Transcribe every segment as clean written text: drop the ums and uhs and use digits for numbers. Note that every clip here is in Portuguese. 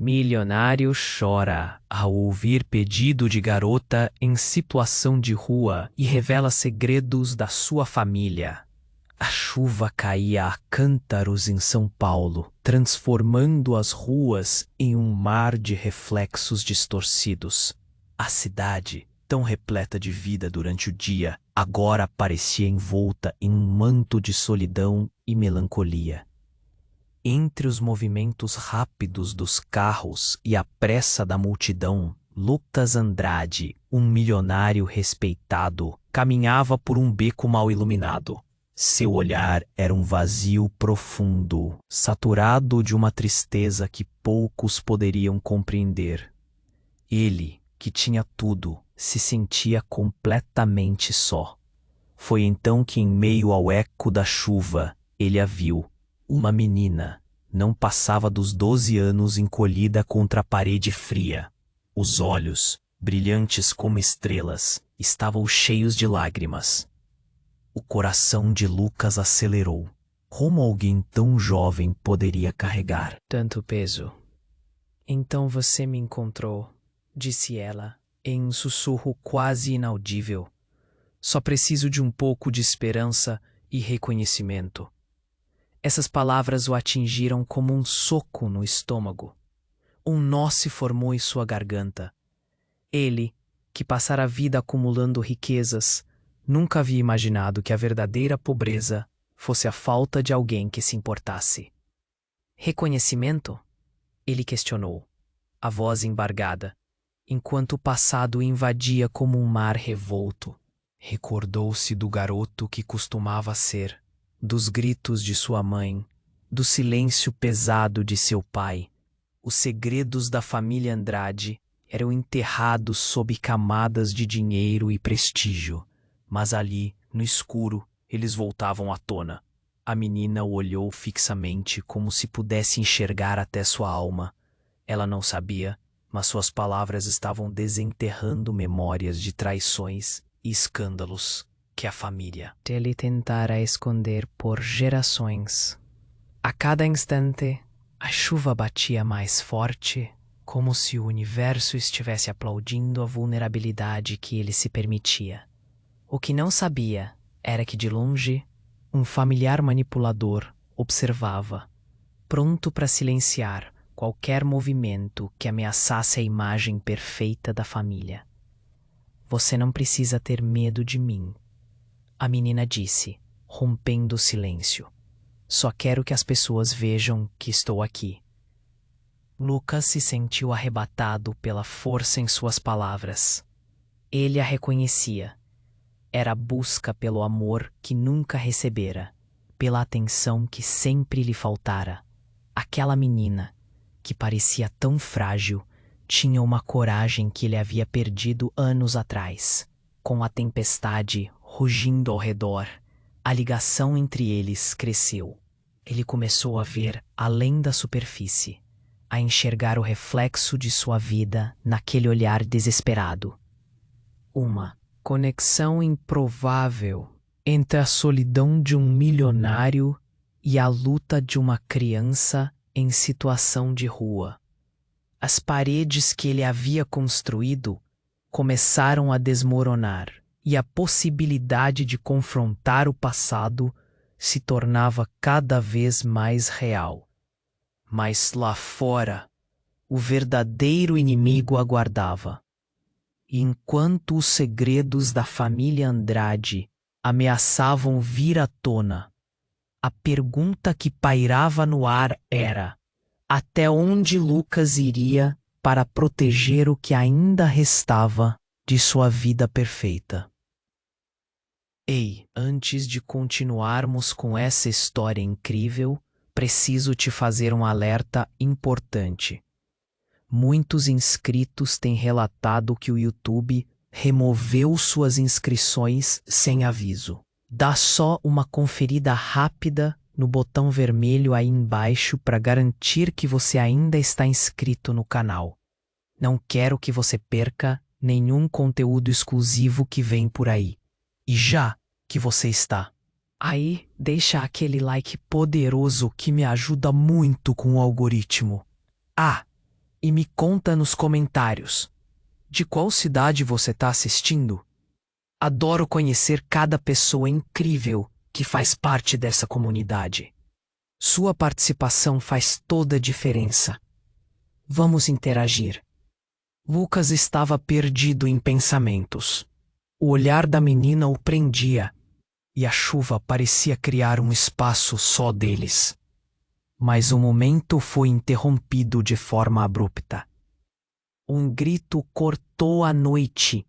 Milionário chora ao ouvir pedido de garota em situação de rua e revela segredos da sua família. A chuva caía a cântaros em São Paulo, transformando as ruas em um mar de reflexos distorcidos. A cidade, tão repleta de vida durante o dia, agora parecia envolta em um manto de solidão e melancolia. Entre os movimentos rápidos dos carros e a pressa da multidão, Lucas Andrade, um milionário respeitado, caminhava por um beco mal iluminado. Seu olhar era um vazio profundo, saturado de uma tristeza que poucos poderiam compreender. Ele, que tinha tudo, se sentia completamente só. Foi então que, em meio ao eco da chuva, ele a viu. Uma menina, não passava dos 12 anos, encolhida contra a parede fria. Os olhos, brilhantes como estrelas, estavam cheios de lágrimas. O coração de Lucas acelerou. Como alguém tão jovem poderia carregar tanto peso? Então você me encontrou, disse ela, em um sussurro quase inaudível. Só preciso de um pouco de esperança e reconhecimento. Essas palavras o atingiram como um soco no estômago. Um nó se formou em sua garganta. Ele, que passara a vida acumulando riquezas, nunca havia imaginado que a verdadeira pobreza fosse a falta de alguém que se importasse. Reconhecimento? Ele questionou, a voz embargada, enquanto o passado o invadia como um mar revolto. Recordou-se do garoto que costumava ser, dos gritos de sua mãe, do silêncio pesado de seu pai. Os segredos da família Andrade eram enterrados sob camadas de dinheiro e prestígio, mas ali, no escuro, eles voltavam à tona. A menina o olhou fixamente, como se pudesse enxergar até sua alma. Ela não sabia, mas suas palavras estavam desenterrando memórias de traições e escândalos que a família ele tentara esconder por gerações. A cada instante, a chuva batia mais forte, como se o universo estivesse aplaudindo a vulnerabilidade que ele se permitia. O que não sabia era que, de longe, um familiar manipulador observava, pronto para silenciar qualquer movimento que ameaçasse a imagem perfeita da família. Você não precisa ter medo de mim, a menina disse, rompendo o silêncio. Só quero que as pessoas vejam que estou aqui. Lucas se sentiu arrebatado pela força em suas palavras. Ele a reconhecia. Era a busca pelo amor que nunca recebera, pela atenção que sempre lhe faltara. Aquela menina, que parecia tão frágil, tinha uma coragem que ele havia perdido anos atrás. Com a tempestade rugindo ao redor, a ligação entre eles cresceu. Ele começou a ver além da superfície, a enxergar o reflexo de sua vida naquele olhar desesperado. Uma conexão improvável entre a solidão de um milionário e a luta de uma criança em situação de rua. As paredes que ele havia construído começaram a desmoronar e a possibilidade de confrontar o passado se tornava cada vez mais real. Mas lá fora, o verdadeiro inimigo aguardava. E enquanto os segredos da família Andrade ameaçavam vir à tona, a pergunta que pairava no ar era: até onde Lucas iria para proteger o que ainda restava de sua vida perfeita? Ei, antes de continuarmos com essa história incrível, preciso te fazer um alerta importante. Muitos inscritos têm relatado que o YouTube removeu suas inscrições sem aviso. Dá só uma conferida rápida no botão vermelho aí embaixo para garantir que você ainda está inscrito no canal. Não quero que você perca nenhum conteúdo exclusivo que vem por aí. E já que você está aí, deixa aquele like poderoso que me ajuda muito com o algoritmo. Ah, E me conta nos comentários. De qual cidade você está assistindo? Adoro conhecer cada pessoa incrível que faz parte dessa comunidade. Sua participação faz toda a diferença. Vamos interagir. Lucas estava perdido em pensamentos. O olhar da menina o prendia, e a chuva parecia criar um espaço só deles. Mas o momento foi interrompido de forma abrupta. Um grito cortou a noite,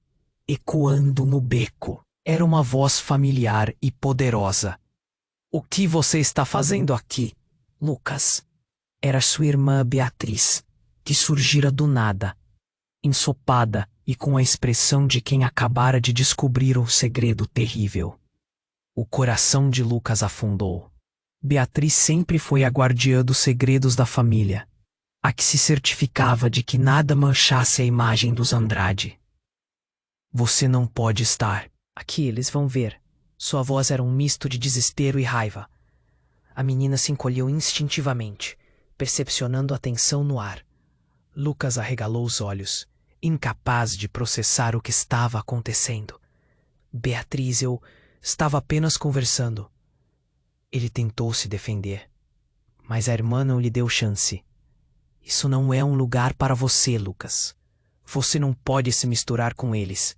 ecoando no beco. Era uma voz familiar e poderosa. O que você está fazendo aqui, Lucas? Era sua irmã Beatriz, que surgira do nada, ensopada e com a expressão de quem acabara de descobrir um segredo terrível. O coração de Lucas afundou. Beatriz sempre foi a guardiã dos segredos da família, a que se certificava de que nada manchasse a imagem dos Andrade. Você não pode estar. Aqui eles vão ver. Sua voz era um misto de desespero e raiva. A menina se encolheu instintivamente, percepcionando a tensão no ar. Lucas arregalou os olhos, incapaz de processar o que estava acontecendo. Beatriz, eu estava apenas conversando. Ele tentou se defender, mas a irmã não lhe deu chance. Isso não é um lugar para você, Lucas. Você não pode se misturar com eles.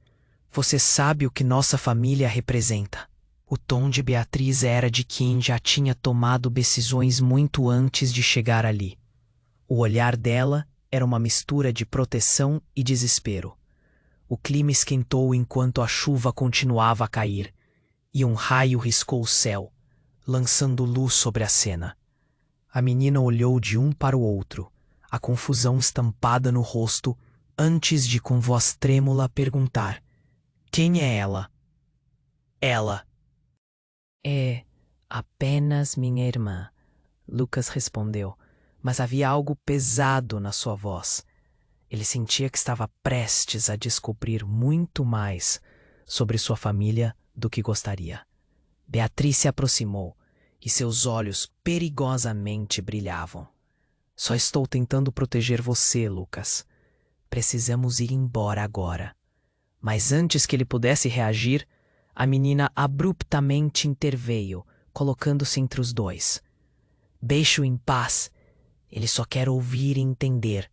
Você sabe o que nossa família representa. O tom de Beatriz era de quem já tinha tomado decisões muito antes de chegar ali. O olhar dela era uma mistura de proteção e desespero. O clima esquentou enquanto a chuva continuava a cair, e um raio riscou o céu, lançando luz sobre a cena. A menina olhou de um para o outro, a confusão estampada no rosto, antes de com voz trêmula perguntar: quem é ela? Ela. É apenas minha irmã, Lucas respondeu, mas havia algo pesado na sua voz. Ele sentia que estava prestes a descobrir muito mais sobre sua família do que gostaria. Beatriz se aproximou e seus olhos perigosamente brilhavam. Só estou tentando proteger você, Lucas. Precisamos ir embora agora. Mas antes que ele pudesse reagir, a menina abruptamente interveio, colocando-se entre os dois. Deixe-o em paz. Ele só quer ouvir e entender.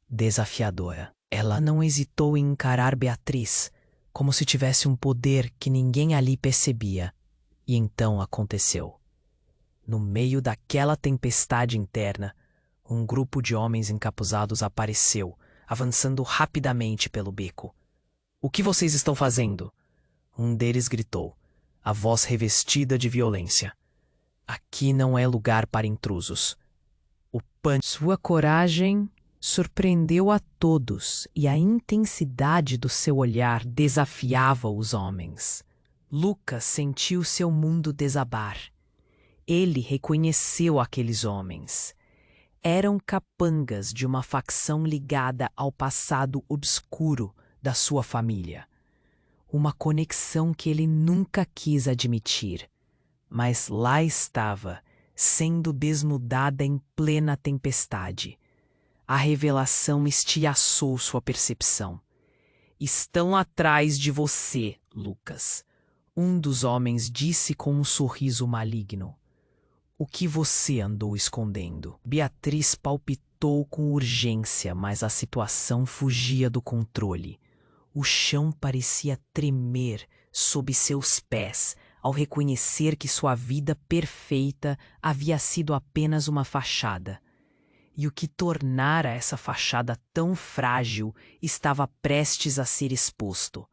Desafiadora. Ela não hesitou em encarar Beatriz, como se tivesse um poder que ninguém ali percebia. E então aconteceu. No meio daquela tempestade interna, um grupo de homens encapuzados apareceu, avançando rapidamente pelo beco. O que vocês estão fazendo? Um deles gritou, a voz revestida de violência. Aqui não é lugar para intrusos. Sua coragem surpreendeu a todos e a intensidade do seu olhar desafiava os homens. Lucas sentiu seu mundo desabar. Ele reconheceu aqueles homens. Eram capangas de uma facção ligada ao passado obscuro da sua família. Uma conexão que ele nunca quis admitir. Mas lá estava, sendo desnudada em plena tempestade. A revelação estilhaçou sua percepção. Estão atrás de você, Lucas. Um dos homens disse com um sorriso maligno. O que você andou escondendo? Beatriz palpitou com urgência, mas a situação fugia do controle. O chão parecia tremer sob seus pés ao reconhecer que sua vida perfeita havia sido apenas uma fachada. E o que tornara essa fachada tão frágil estava prestes a ser exposto.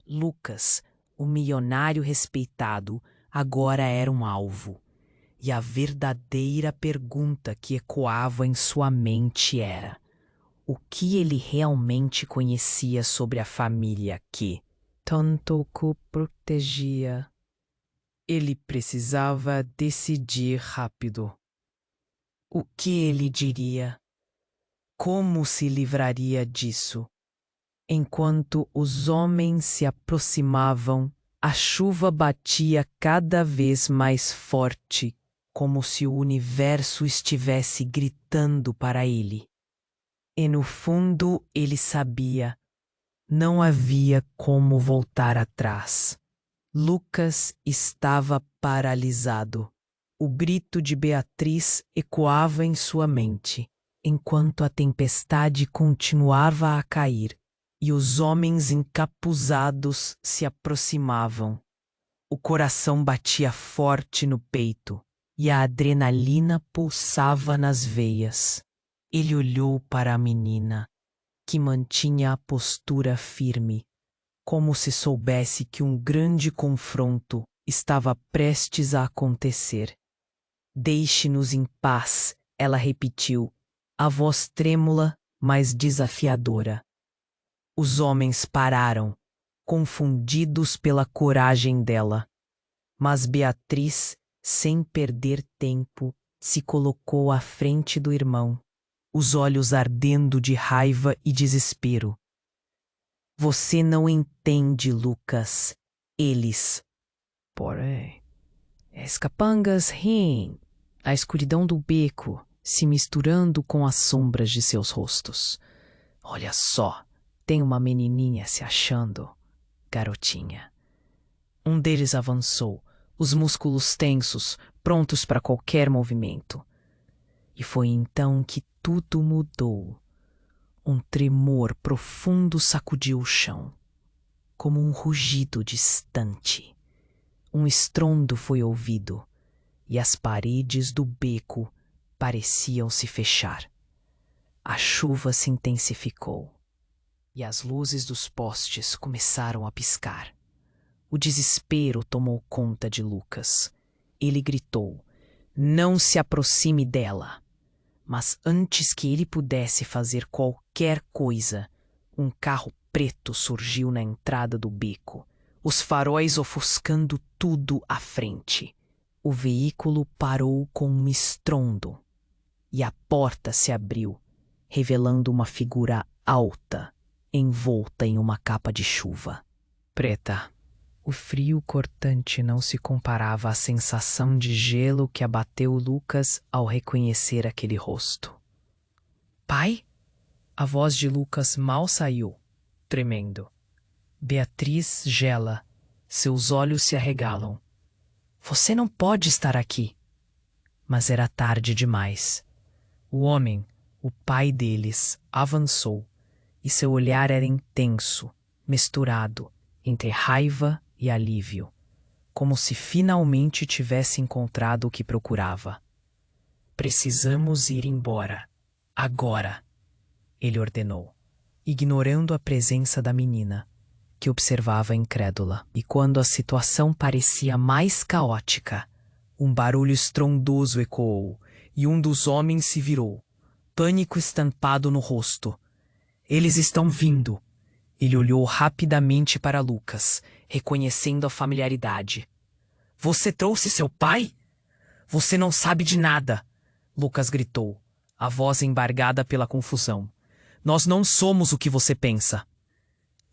Lucas, o milionário respeitado, agora era um alvo. E a verdadeira pergunta que ecoava em sua mente era: o que ele realmente conhecia sobre a família que tanto o protegia? Ele precisava decidir rápido. O que ele diria? Como se livraria disso? Enquanto os homens se aproximavam, a chuva batia cada vez mais forte, como se o universo estivesse gritando para ele. E no fundo ele sabia. Não havia como voltar atrás. Lucas estava paralisado. O grito de Beatriz ecoava em sua mente, enquanto a tempestade continuava a cair e os homens encapuzados se aproximavam. O coração batia forte no peito e a adrenalina pulsava nas veias. Ele olhou para a menina, que mantinha a postura firme, como se soubesse que um grande confronto estava prestes a acontecer. Deixe-nos em paz, ela repetiu, a voz trêmula, mas desafiadora. Os homens pararam, confundidos pela coragem dela. Mas Beatriz, sem perder tempo, se colocou à frente do irmão, os olhos ardendo de raiva e desespero. Você não entende, Lucas. Eles. Porém, as capangas riem, a escuridão do beco se misturando com as sombras de seus rostos. Olha só, tem uma menininha se achando, garotinha. Um deles avançou, os músculos tensos, prontos para qualquer movimento. E foi então que tudo mudou. Um tremor profundo sacudiu o chão, como um rugido distante. Um estrondo foi ouvido, e as paredes do beco pareciam se fechar. A chuva se intensificou, e as luzes dos postes começaram a piscar. O desespero tomou conta de Lucas. Ele gritou: "Não se aproxime dela!" Mas antes que ele pudesse fazer qualquer coisa, um carro preto surgiu na entrada do beco, os faróis ofuscando tudo à frente. O veículo parou com um estrondo e a porta se abriu, revelando uma figura alta, envolta em uma capa de chuva. Preta. O frio cortante não se comparava à sensação de gelo que abateu Lucas ao reconhecer aquele rosto. Pai? A voz de Lucas mal saiu, tremendo. Beatriz gela, seus olhos se arregalam. Você não pode estar aqui. Mas era tarde demais. O homem, o pai deles, avançou, e seu olhar era intenso, misturado entre raiva e alívio, como se finalmente tivesse encontrado o que procurava. Precisamos ir embora. Agora, ele ordenou, ignorando a presença da menina, que observava incrédula. E quando a situação parecia mais caótica, um barulho estrondoso ecoou, e um dos homens se virou, pânico estampado no rosto. Eles estão vindo! Ele olhou rapidamente para Lucas, reconhecendo a familiaridade. Você trouxe seu pai? Você não sabe de nada! Lucas gritou, a voz embargada pela confusão. Nós não somos o que você pensa.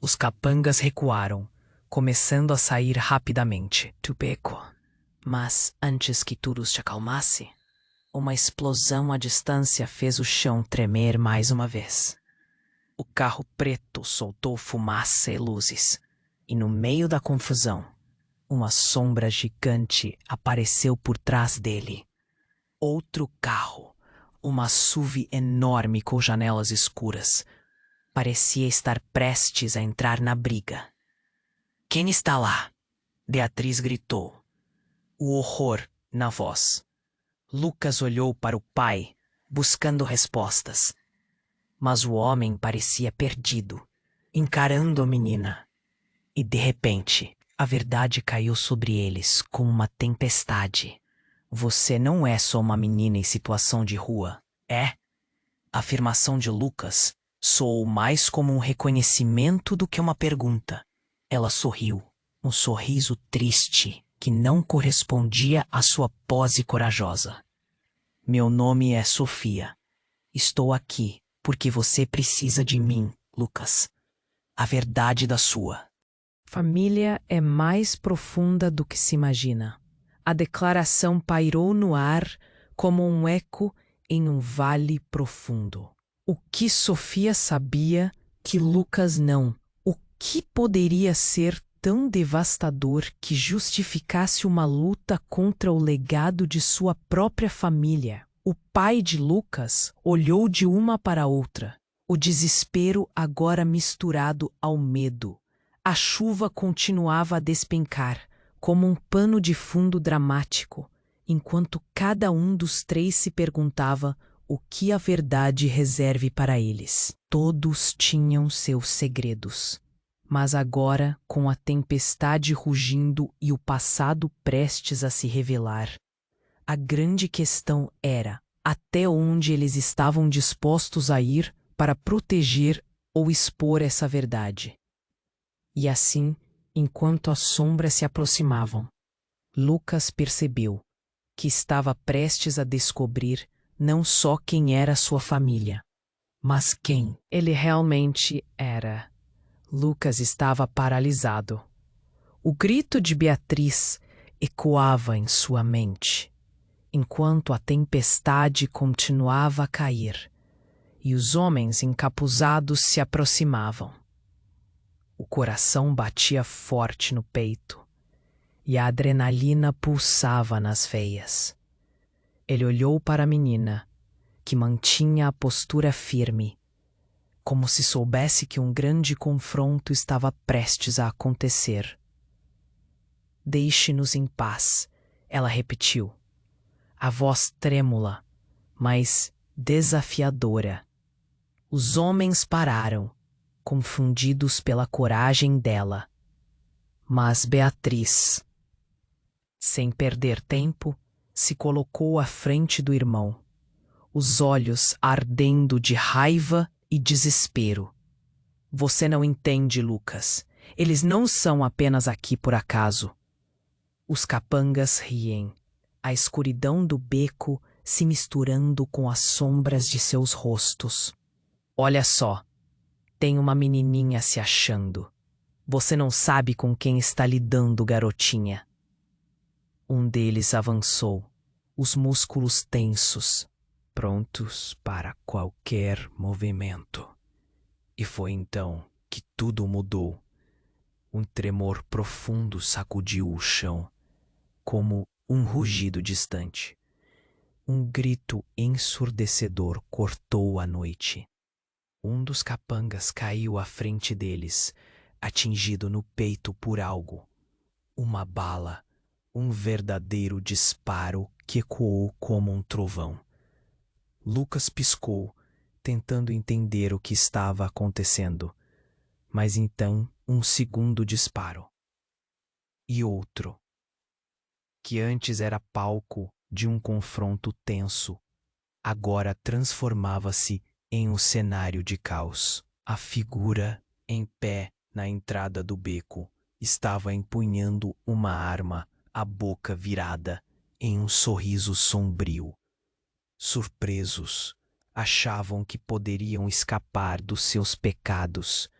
Os capangas recuaram, começando a sair rapidamente do beco. Mas antes que tudo se acalmasse, uma explosão à distância fez o chão tremer mais uma vez. O carro preto soltou fumaça e luzes, e no meio da confusão, uma sombra gigante apareceu por trás dele. Outro carro, uma SUV enorme com janelas escuras, parecia estar prestes a entrar na briga. Quem está lá? Beatriz gritou, o horror na voz. Lucas olhou para o pai, buscando respostas. Mas o homem parecia perdido, encarando a menina. E de repente, a verdade caiu sobre eles como uma tempestade. Você não é só uma menina em situação de rua, é? A afirmação de Lucas soou mais como um reconhecimento do que uma pergunta. Ela sorriu, um sorriso triste que não correspondia à sua pose corajosa. Meu nome é Sofia. Estou aqui porque você precisa de mim, Lucas. A verdade da sua. Família é mais profunda do que se imagina. A declaração pairou no ar como um eco em um vale profundo. O que Sofia sabia que Lucas não? O que poderia ser tão devastador que justificasse uma luta contra o legado de sua própria família? O pai de Lucas olhou de uma para outra, o desespero agora misturado ao medo. A chuva continuava a despencar, como um pano de fundo dramático, enquanto cada um dos três se perguntava o que a verdade reserve para eles. Todos tinham seus segredos. Mas agora, com a tempestade rugindo e o passado prestes a se revelar, a grande questão era até onde eles estavam dispostos a ir para proteger ou expor essa verdade. E assim, enquanto as sombras se aproximavam, Lucas percebeu que estava prestes a descobrir não só quem era sua família, mas quem ele realmente era. Lucas estava paralisado. O grito de Beatriz ecoava em sua mente, enquanto a tempestade continuava a cair e os homens encapuzados se aproximavam. O coração batia forte no peito e a adrenalina pulsava nas veias. Ele olhou para a menina, que mantinha a postura firme, como se soubesse que um grande confronto estava prestes a acontecer. Deixe-nos em paz, ela repetiu, a voz trêmula, mas desafiadora. Os homens pararam, confundidos pela coragem dela. Mas Beatriz, sem perder tempo, se colocou à frente do irmão, os olhos ardendo de raiva e desespero. Você não entende, Lucas. Eles não são apenas aqui por acaso. Os capangas riem, a escuridão do beco se misturando com as sombras de seus rostos. Olha só, tem uma menininha se achando. Você não sabe com quem está lidando, garotinha. Um deles avançou, os músculos tensos, prontos para qualquer movimento. E foi então que tudo mudou. Um tremor profundo sacudiu o chão, como um rugido distante. Um grito ensurdecedor cortou a noite. Um dos capangas caiu à frente deles, atingido no peito por algo. Uma bala, um verdadeiro disparo que ecoou como um trovão. Lucas piscou, tentando entender o que estava acontecendo. Mas então um segundo disparo. E outro, que antes era palco de um confronto tenso, agora transformava-se em um cenário de caos. A figura, em pé na entrada do beco, estava empunhando uma arma, a boca virada, em um sorriso sombrio. Surpresos, achavam que poderiam escapar dos seus pecados.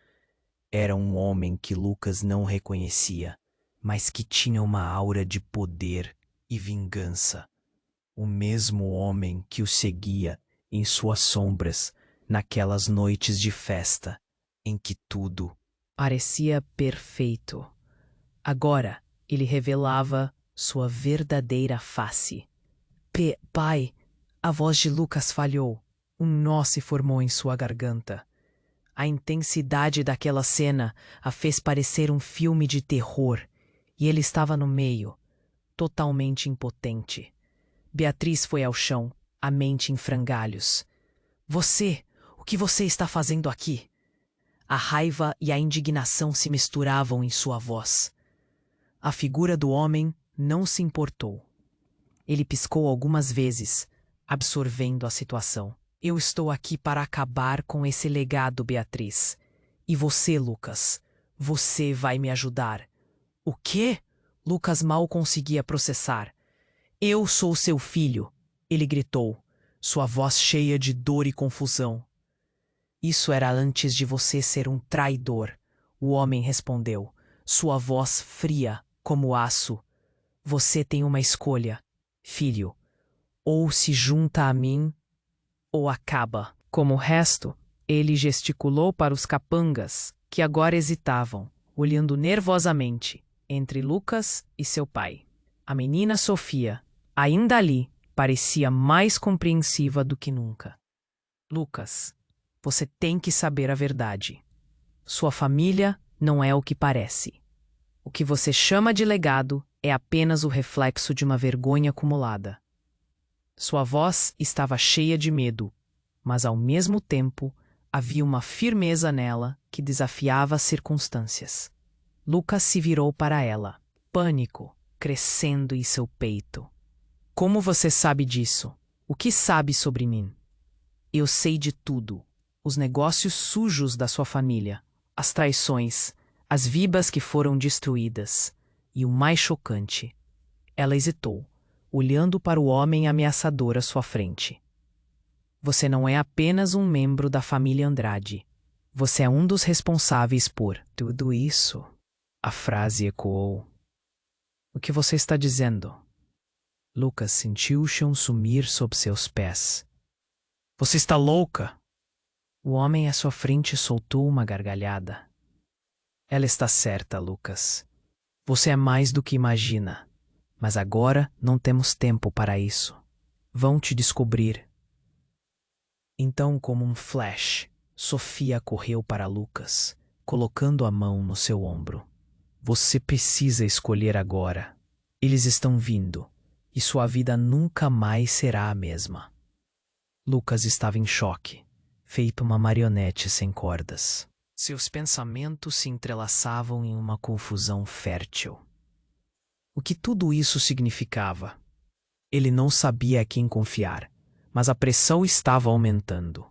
Era um homem que Lucas não reconhecia, mas que tinha uma aura de poder e vingança. O mesmo homem que o seguia em suas sombras naquelas noites de festa em que tudo parecia perfeito. Agora ele revelava sua verdadeira face. Pai, a voz de Lucas falhou. Um nó se formou em sua garganta. A intensidade daquela cena a fez parecer um filme de terror, e ele estava no meio, totalmente impotente. Beatriz foi ao chão, a mente em frangalhos. O que você está fazendo aqui? A raiva e a indignação se misturavam em sua voz. A figura do homem não se importou. Ele piscou algumas vezes, absorvendo a situação. Eu estou aqui para acabar com esse legado, Beatriz. E você, Lucas, você vai me ajudar. O quê? Lucas mal conseguia processar. Eu sou seu filho, ele gritou, sua voz cheia de dor e confusão. Isso era antes de você ser um traidor, o homem respondeu, sua voz fria como aço. Você tem uma escolha, filho. Ou se junta a mim, ou acaba. Como o resto, ele gesticulou para os capangas, que agora hesitavam, olhando nervosamente entre Lucas e seu pai. A menina Sofia, ainda ali, parecia mais compreensiva do que nunca. Lucas, você tem que saber a verdade. Sua família não é o que parece. O que você chama de legado é apenas o reflexo de uma vergonha acumulada. Sua voz estava cheia de medo, mas ao mesmo tempo havia uma firmeza nela que desafiava as circunstâncias. Lucas se virou para ela, pânico crescendo em seu peito. Como você sabe disso? O que sabe sobre mim? Eu sei de tudo. Os negócios sujos da sua família, as traições, as vidas que foram destruídas. E o mais chocante. Ela hesitou, olhando para o homem ameaçador à sua frente. Você não é apenas um membro da família Andrade. Você é um dos responsáveis por tudo isso. A frase ecoou. O que você está dizendo? Lucas sentiu o chão sumir sob seus pés. Você está louca? O homem à sua frente soltou uma gargalhada. Ela está certa, Lucas. Você é mais do que imagina. Mas agora não temos tempo para isso. Vão te descobrir. Então, como um flash, Sofia correu para Lucas, colocando a mão no seu ombro. Você precisa escolher agora. Eles estão vindo, e sua vida nunca mais será a mesma. Lucas estava em choque, feito uma marionete sem cordas. Seus pensamentos se entrelaçavam em uma confusão fértil. O que tudo isso significava? Ele não sabia a quem confiar, mas a pressão estava aumentando.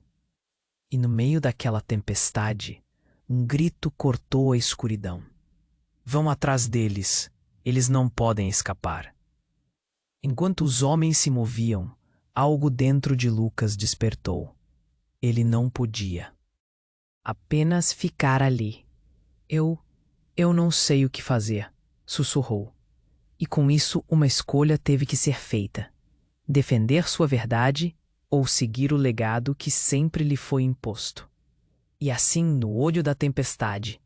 E no meio daquela tempestade, um grito cortou a escuridão. Vão atrás deles, eles não podem escapar. Enquanto os homens se moviam, algo dentro de Lucas despertou. Ele não podia. Apenas ficar ali. Eu não sei o que fazer, sussurrou. E com isso uma escolha teve que ser feita. Defender sua verdade ou seguir o legado que sempre lhe foi imposto. E assim, no olho da tempestade,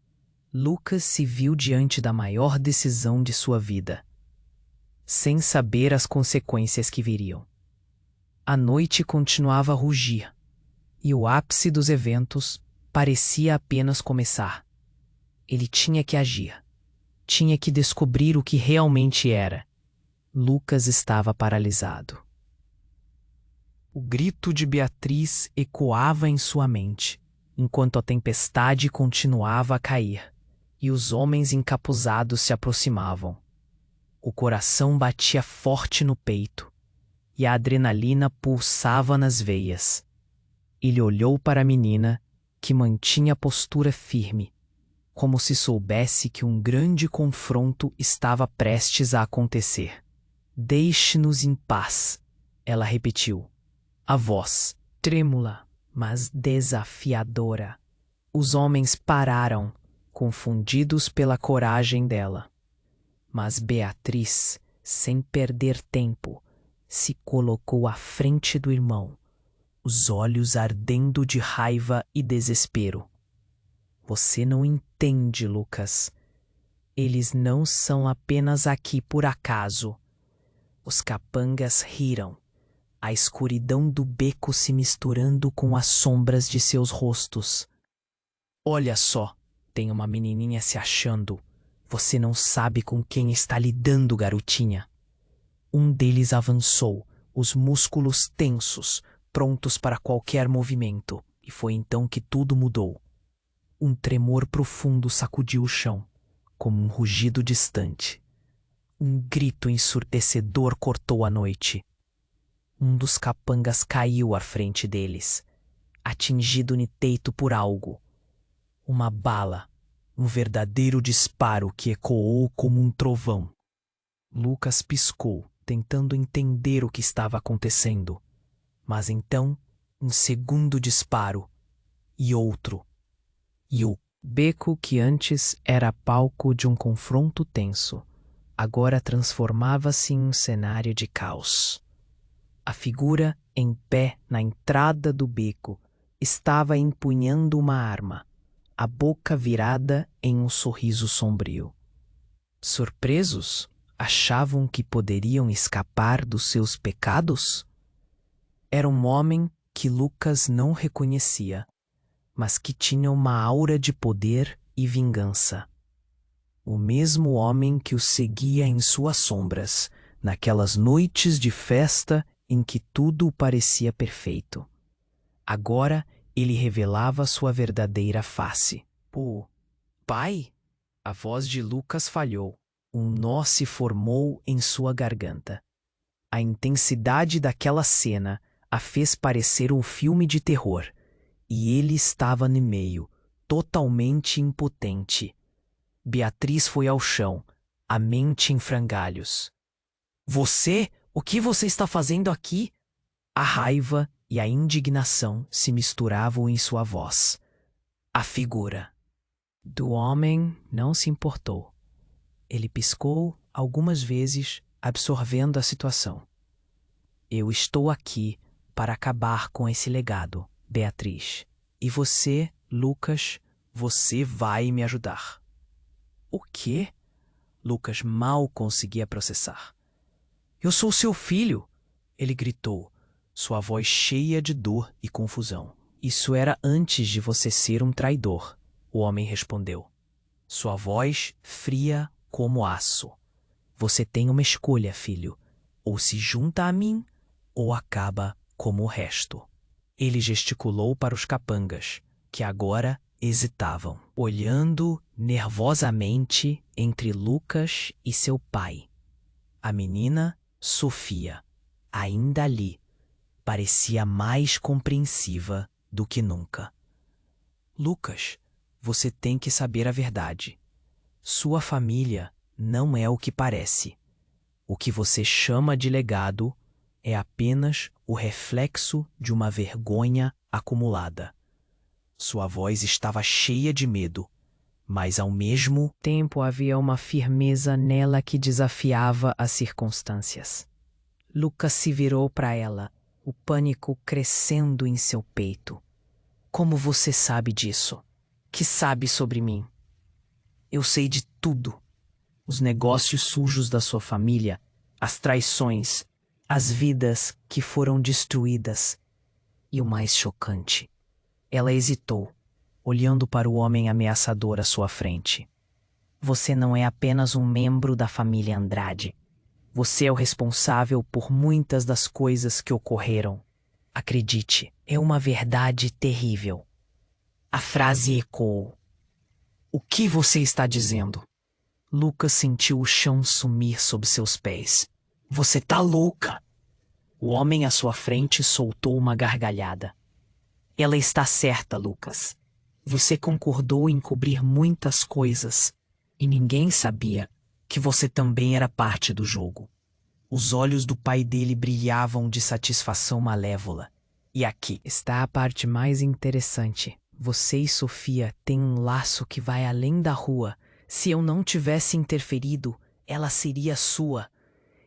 Lucas se viu diante da maior decisão de sua vida, sem saber as consequências que viriam. A noite continuava a rugir, e o ápice dos eventos parecia apenas começar. Ele tinha que agir. Tinha que descobrir o que realmente era. Lucas estava paralisado. O grito de Beatriz ecoava em sua mente, enquanto a tempestade continuava a cair, e os homens encapuzados se aproximavam. O coração batia forte no peito, e a adrenalina pulsava nas veias. Ele olhou para a menina, que mantinha a postura firme, como se soubesse que um grande confronto estava prestes a acontecer. Deixe-nos em paz, ela repetiu. A voz, trêmula, mas desafiadora. Os homens pararam, confundidos pela coragem dela. Mas Beatriz, sem perder tempo, se colocou à frente do irmão, os olhos ardendo de raiva e desespero. Você não entende, Lucas. Eles não são apenas aqui por acaso. Os capangas riram, a escuridão do beco se misturando com as sombras de seus rostos. Olha só, tem uma menininha se achando. Você não sabe com quem está lidando, garotinha. Um deles avançou, os músculos tensos, prontos para qualquer movimento, e foi então que tudo mudou. Um tremor profundo sacudiu o chão, como um rugido distante. Um grito ensurdecedor cortou a noite. Um dos capangas caiu à frente deles, atingido no teito por algo. Uma bala, um verdadeiro disparo que ecoou como um trovão. Lucas piscou, tentando entender o que estava acontecendo. Mas então, um segundo disparo, e outro. E o beco que antes era palco de um confronto tenso, agora transformava-se em um cenário de caos. A figura em pé na entrada do beco estava empunhando uma arma, a boca virada em um sorriso sombrio. Surpresos, achavam que poderiam escapar dos seus pecados? Era um homem que Lucas não reconhecia, mas que tinha uma aura de poder e vingança. O mesmo homem que o seguia em suas sombras, naquelas noites de festa em que tudo parecia perfeito. Agora ele revelava sua verdadeira face. Pô, pai? A voz de Lucas falhou. Um nó se formou em sua garganta. A intensidade daquela cena a fez parecer um filme de terror, e ele estava no meio, totalmente impotente. Beatriz foi ao chão, a mente em frangalhos. Você? O que você está fazendo aqui? A raiva e a indignação se misturavam em sua voz. A figura do homem não se importou. Ele piscou algumas vezes, absorvendo a situação. Eu estou aqui para acabar com esse legado, Beatriz. E você, Lucas, você vai me ajudar. O quê? Lucas mal conseguia processar. Eu sou seu filho, ele gritou, sua voz cheia de dor e confusão. Isso era antes de você ser um traidor, o homem respondeu. Sua voz fria como aço. Você tem uma escolha, filho. Ou se junta a mim, ou acaba como o resto. Ele gesticulou para os capangas, que agora hesitavam, olhando nervosamente entre Lucas e seu pai. A menina, Sofia, ainda ali, parecia mais compreensiva do que nunca. Lucas, você tem que saber a verdade. Sua família não é o que parece. O que você chama de legado é apenas o reflexo de uma vergonha acumulada. Sua voz estava cheia de medo, mas ao mesmo tempo havia uma firmeza nela que desafiava as circunstâncias. Lucas se virou para ela, o pânico crescendo em seu peito. Como você sabe disso? Que sabe sobre mim? Eu sei de tudo. Os negócios sujos da sua família, as traições, as vidas que foram destruídas. E o mais chocante, ela hesitou, olhando para o homem ameaçador à sua frente. Você não é apenas um membro da família Andrade. Você é o responsável por muitas das coisas que ocorreram. Acredite, é uma verdade terrível. A frase ecoou. O que você está dizendo? Lucas sentiu o chão sumir sob seus pés. Você tá louca! O homem à sua frente soltou uma gargalhada. Ela está certa, Lucas. Você concordou em cobrir muitas coisas, e ninguém sabia que você também era parte do jogo. Os olhos do pai dele brilhavam de satisfação malévola. E aqui está a parte mais interessante. Você e Sofia têm um laço que vai além da rua. Se eu não tivesse interferido, ela seria sua.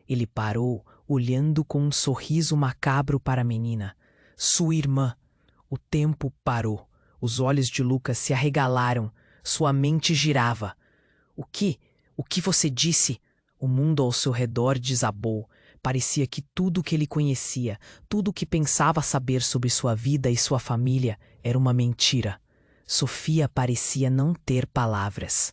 Ele parou, olhando com um sorriso macabro para a menina. Sua irmã. O tempo parou. Os olhos de Lucas se arregalaram. Sua mente girava. O que? O que você disse? O mundo ao seu redor desabou. Parecia que tudo que ele conhecia, tudo o que pensava saber sobre sua vida e sua família, era uma mentira. Sofia parecia não ter palavras.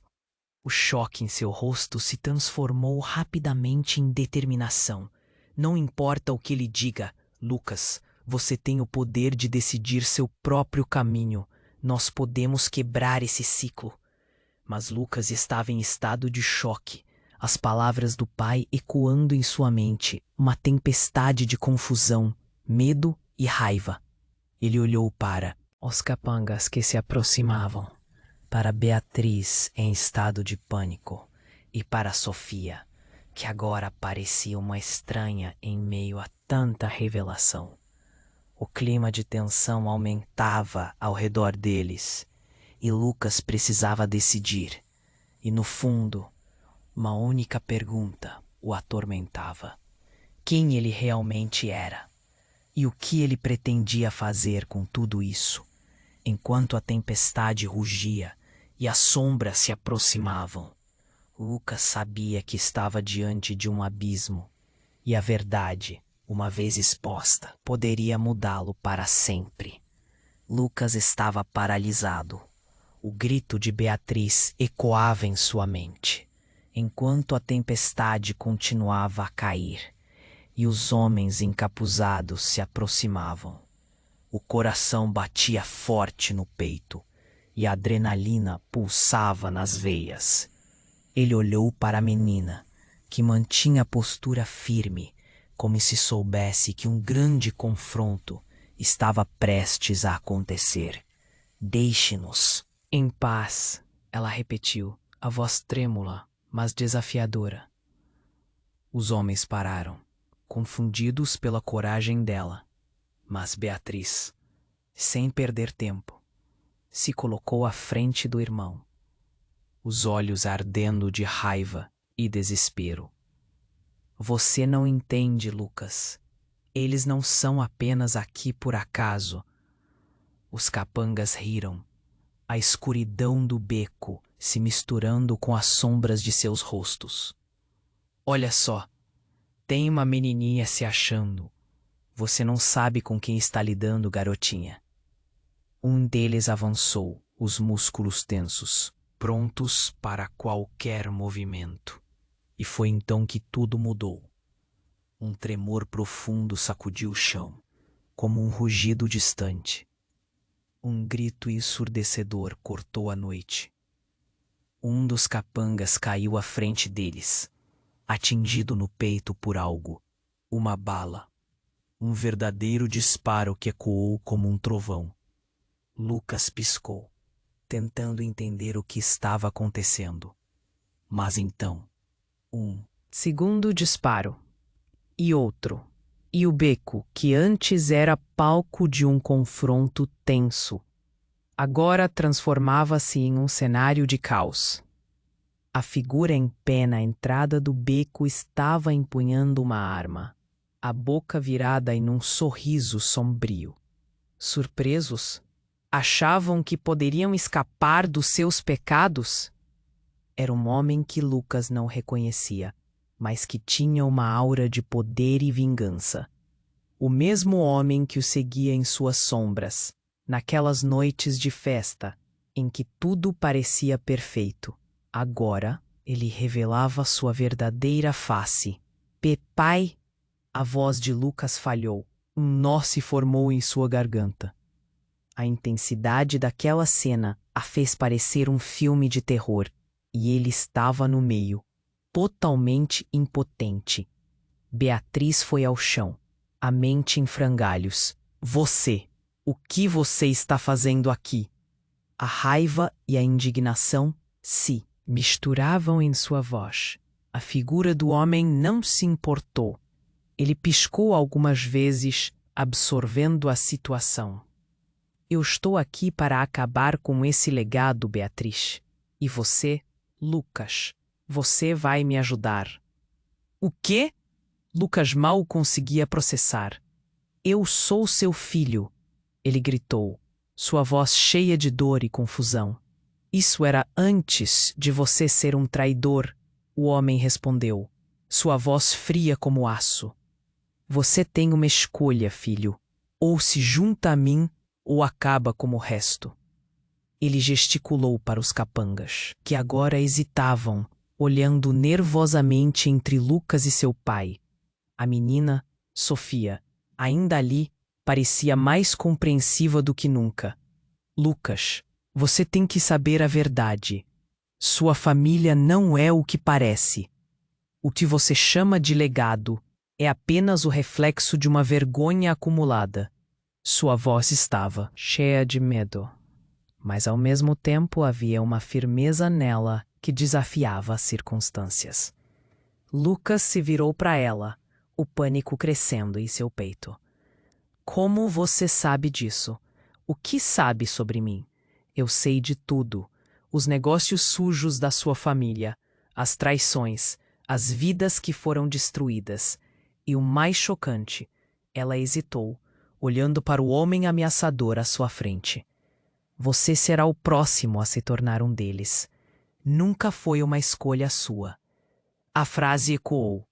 O choque em seu rosto se transformou rapidamente em determinação. Não importa o que ele diga, Lucas, você tem o poder de decidir seu próprio caminho. Nós podemos quebrar esse ciclo. Mas Lucas estava em estado de choque. As palavras do pai ecoando em sua mente, uma tempestade de confusão, medo e raiva. Ele olhou para os capangas que se aproximavam, para Beatriz em estado de pânico e para Sofia, que agora parecia uma estranha em meio a tanta revelação. O clima de tensão aumentava ao redor deles e Lucas precisava decidir. E no fundo, uma única pergunta o atormentava: quem ele realmente era? E o que ele pretendia fazer com tudo isso? enquanto a tempestade rugia e as sombras se aproximavam. Lucas sabia que estava diante de um abismo, e a verdade, uma vez exposta, poderia mudá-lo para sempre. Lucas estava paralisado. O grito de Beatriz ecoava em sua mente, enquanto a tempestade continuava a cair e os homens encapuzados se aproximavam. O coração batia forte no peito e a adrenalina pulsava nas veias. Ele olhou para a menina, que mantinha a postura firme, como se soubesse que um grande confronto estava prestes a acontecer. Deixe-nos em paz, ela repetiu, a voz trêmula, mas desafiadora. Os homens pararam, confundidos pela coragem dela, mas Beatriz, sem perder tempo, se colocou à frente do irmão, os olhos ardendo de raiva e desespero. Você não entende, Lucas. Eles não são apenas aqui por acaso. Os capangas riram, a escuridão do beco se misturando com as sombras de seus rostos. Olha só, tem uma menininha se achando. Você não sabe com quem está lidando, garotinha. Um deles avançou, os músculos tensos, prontos para qualquer movimento. E foi então que tudo mudou. Um tremor profundo sacudiu o chão, como um rugido distante. Um grito ensurdecedor cortou a noite. Um dos capangas caiu à frente deles, atingido no peito por algo, uma bala. Um verdadeiro disparo que ecoou como um trovão. Lucas piscou, tentando entender o que estava acontecendo. Mas então, um segundo disparo, e outro, e o beco, que antes era palco de um confronto tenso, agora transformava-se em um cenário de caos. A figura em pé na entrada do beco estava empunhando uma arma, a boca virada em um sorriso sombrio. Surpresos, achavam que poderiam escapar dos seus pecados? Era um homem que Lucas não reconhecia, mas que tinha uma aura de poder e vingança. O mesmo homem que o seguia em suas sombras, naquelas noites de festa, em que tudo parecia perfeito. Agora, ele revelava sua verdadeira face. Pai! A voz de Lucas falhou. Um nó se formou em sua garganta. A intensidade daquela cena a fez parecer um filme de terror, e ele estava no meio, totalmente impotente. Beatriz foi ao chão, a mente em frangalhos. Você! O que você está fazendo aqui? A raiva e a indignação se misturavam em sua voz. A figura do homem não se importou. Ele piscou algumas vezes, absorvendo a situação. Eu estou aqui para acabar com esse legado, Beatriz. E você, Lucas, você vai me ajudar. O quê? Lucas mal conseguia processar. Eu sou seu filho, ele gritou, sua voz cheia de dor e confusão. Isso era antes de você ser um traidor, o homem respondeu, sua voz fria como aço. Você tem uma escolha, filho. Ou se junta a mim, ou acaba como o resto. Ele gesticulou para os capangas, que agora hesitavam, olhando nervosamente entre Lucas e seu pai. A menina, Sofia, ainda ali, parecia mais compreensiva do que nunca. Lucas, você tem que saber a verdade. Sua família não é o que parece. O que você chama de legado é apenas o reflexo de uma vergonha acumulada. Sua voz estava cheia de medo, mas ao mesmo tempo havia uma firmeza nela que desafiava as circunstâncias. Lucas se virou para ela, o pânico crescendo em seu peito. Como você sabe disso? O que sabe sobre mim? Eu sei de tudo. Os negócios sujos da sua família, as traições, as vidas que foram destruídas. E o mais chocante, ela hesitou, olhando para o homem ameaçador à sua frente. Você será o próximo a se tornar um deles. Nunca foi uma escolha sua. A frase ecoou.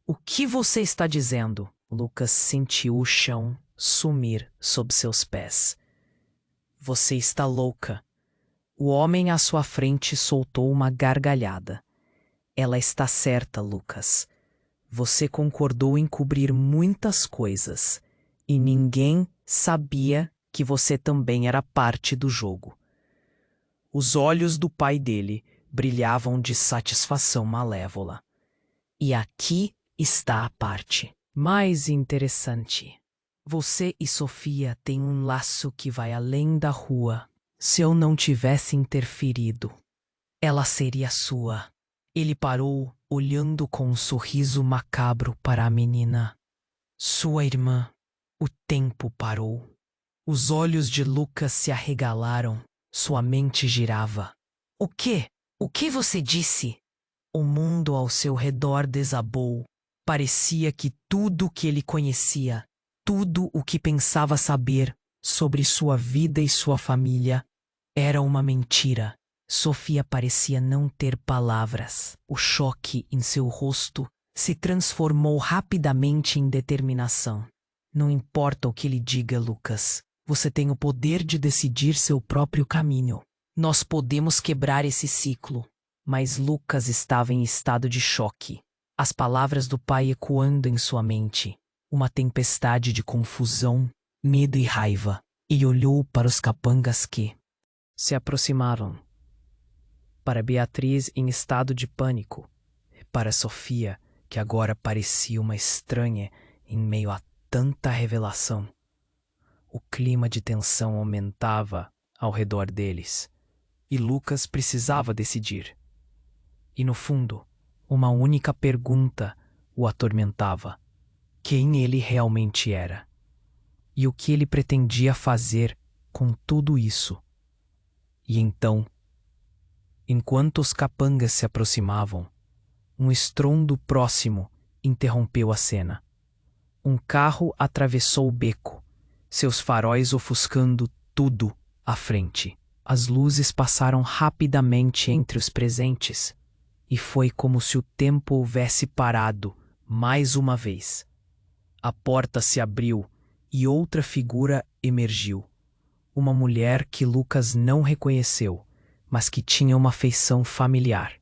O que você está dizendo? Lucas sentiu o chão sumir sob seus pés. Você está louca. O homem à sua frente soltou uma gargalhada. Ela está certa, Lucas. Você concordou em cobrir muitas coisas e ninguém sabia que você também era parte do jogo. Os olhos do pai dele brilhavam de satisfação malévola. E aqui está a parte mais interessante. Você e Sofia têm um laço que vai além da rua. Se eu não tivesse interferido, ela seria sua. Ele parou, olhando com um sorriso macabro para a menina. Sua irmã. O tempo parou. Os olhos de Lucas se arregalaram. Sua mente girava. O quê? O que você disse? O mundo ao seu redor desabou. Parecia que tudo o que ele conhecia, tudo o que pensava saber sobre sua vida e sua família, era uma mentira. Sofia parecia não ter palavras. O choque em seu rosto se transformou rapidamente em determinação. Não importa o que ele diga, Lucas. Você tem o poder de decidir seu próprio caminho. Nós podemos quebrar esse ciclo. Mas Lucas estava em estado de choque. As palavras do pai ecoando em sua mente. Uma tempestade de confusão, medo e raiva. Ele olhou para os capangas que se aproximaram. Para Beatriz em estado de pânico. Para Sofia, que agora parecia uma estranha em meio a tanta revelação. O clima de tensão aumentava ao redor deles. E Lucas precisava decidir. E no fundo, uma única pergunta o atormentava: quem ele realmente era? E o que ele pretendia fazer com tudo isso? E então, enquanto os capangas se aproximavam, um estrondo próximo interrompeu a cena. Um carro atravessou o beco, seus faróis ofuscando tudo à frente. As luzes passaram rapidamente entre os presentes, e foi como se o tempo houvesse parado mais uma vez. A porta se abriu e outra figura emergiu. Uma mulher que Lucas não reconheceu, mas que tinha uma feição familiar.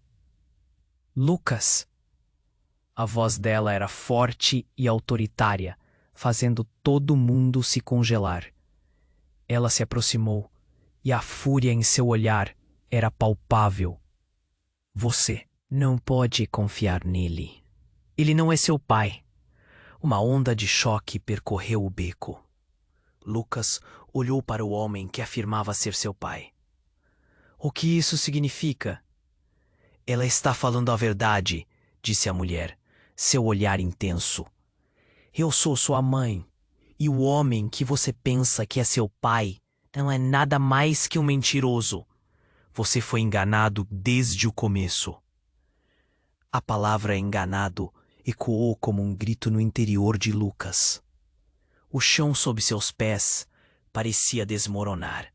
Lucas! A voz dela era forte e autoritária, fazendo todo mundo se congelar. Ela se aproximou, e a fúria em seu olhar era palpável. Você não pode confiar nele. Ele não é seu pai. Uma onda de choque percorreu o beco. Lucas olhou para o homem que afirmava ser seu pai. O que isso significa? Ela está falando a verdade, disse a mulher, seu olhar intenso. Eu sou sua mãe, e o homem que você pensa que é seu pai não é nada mais que um mentiroso. Você foi enganado desde o começo. A palavra enganado ecoou como um grito no interior de Lucas. O chão sob seus pés parecia desmoronar.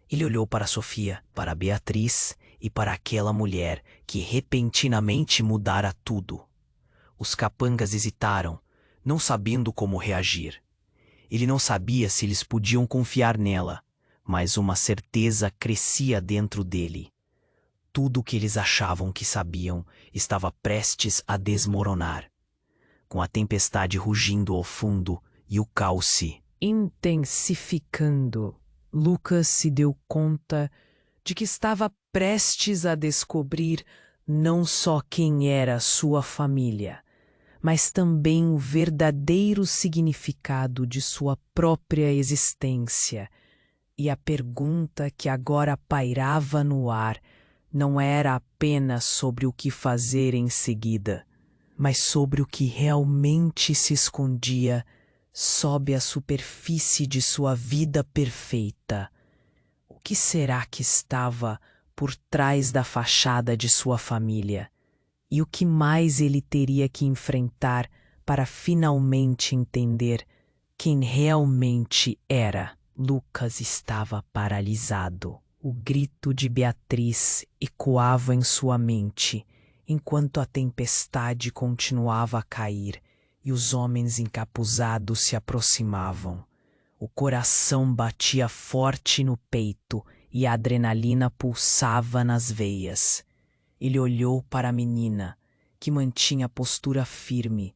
Ele olhou para Sofia, para Beatriz e para aquela mulher que repentinamente mudara tudo. Os capangas hesitaram, não sabendo como reagir. Ele não sabia se eles podiam confiar nela, mas uma certeza crescia dentro dele. Tudo o que eles achavam que sabiam estava prestes a desmoronar. Com a tempestade rugindo ao fundo e o caos se intensificando, Lucas se deu conta de que estava prestes a descobrir não só quem era sua família, mas também o verdadeiro significado de sua própria existência. E a pergunta que agora pairava no ar não era apenas sobre o que fazer em seguida, mas sobre o que realmente se escondia sob a superfície de sua vida perfeita. O que será que estava por trás da fachada de sua família? E o que mais ele teria que enfrentar para finalmente entender quem realmente era? Lucas estava paralisado. O grito de Beatriz ecoava em sua mente, enquanto a tempestade continuava a cair e os homens encapuzados se aproximavam. O coração batia forte no peito e a adrenalina pulsava nas veias. Ele olhou para a menina, que mantinha a postura firme,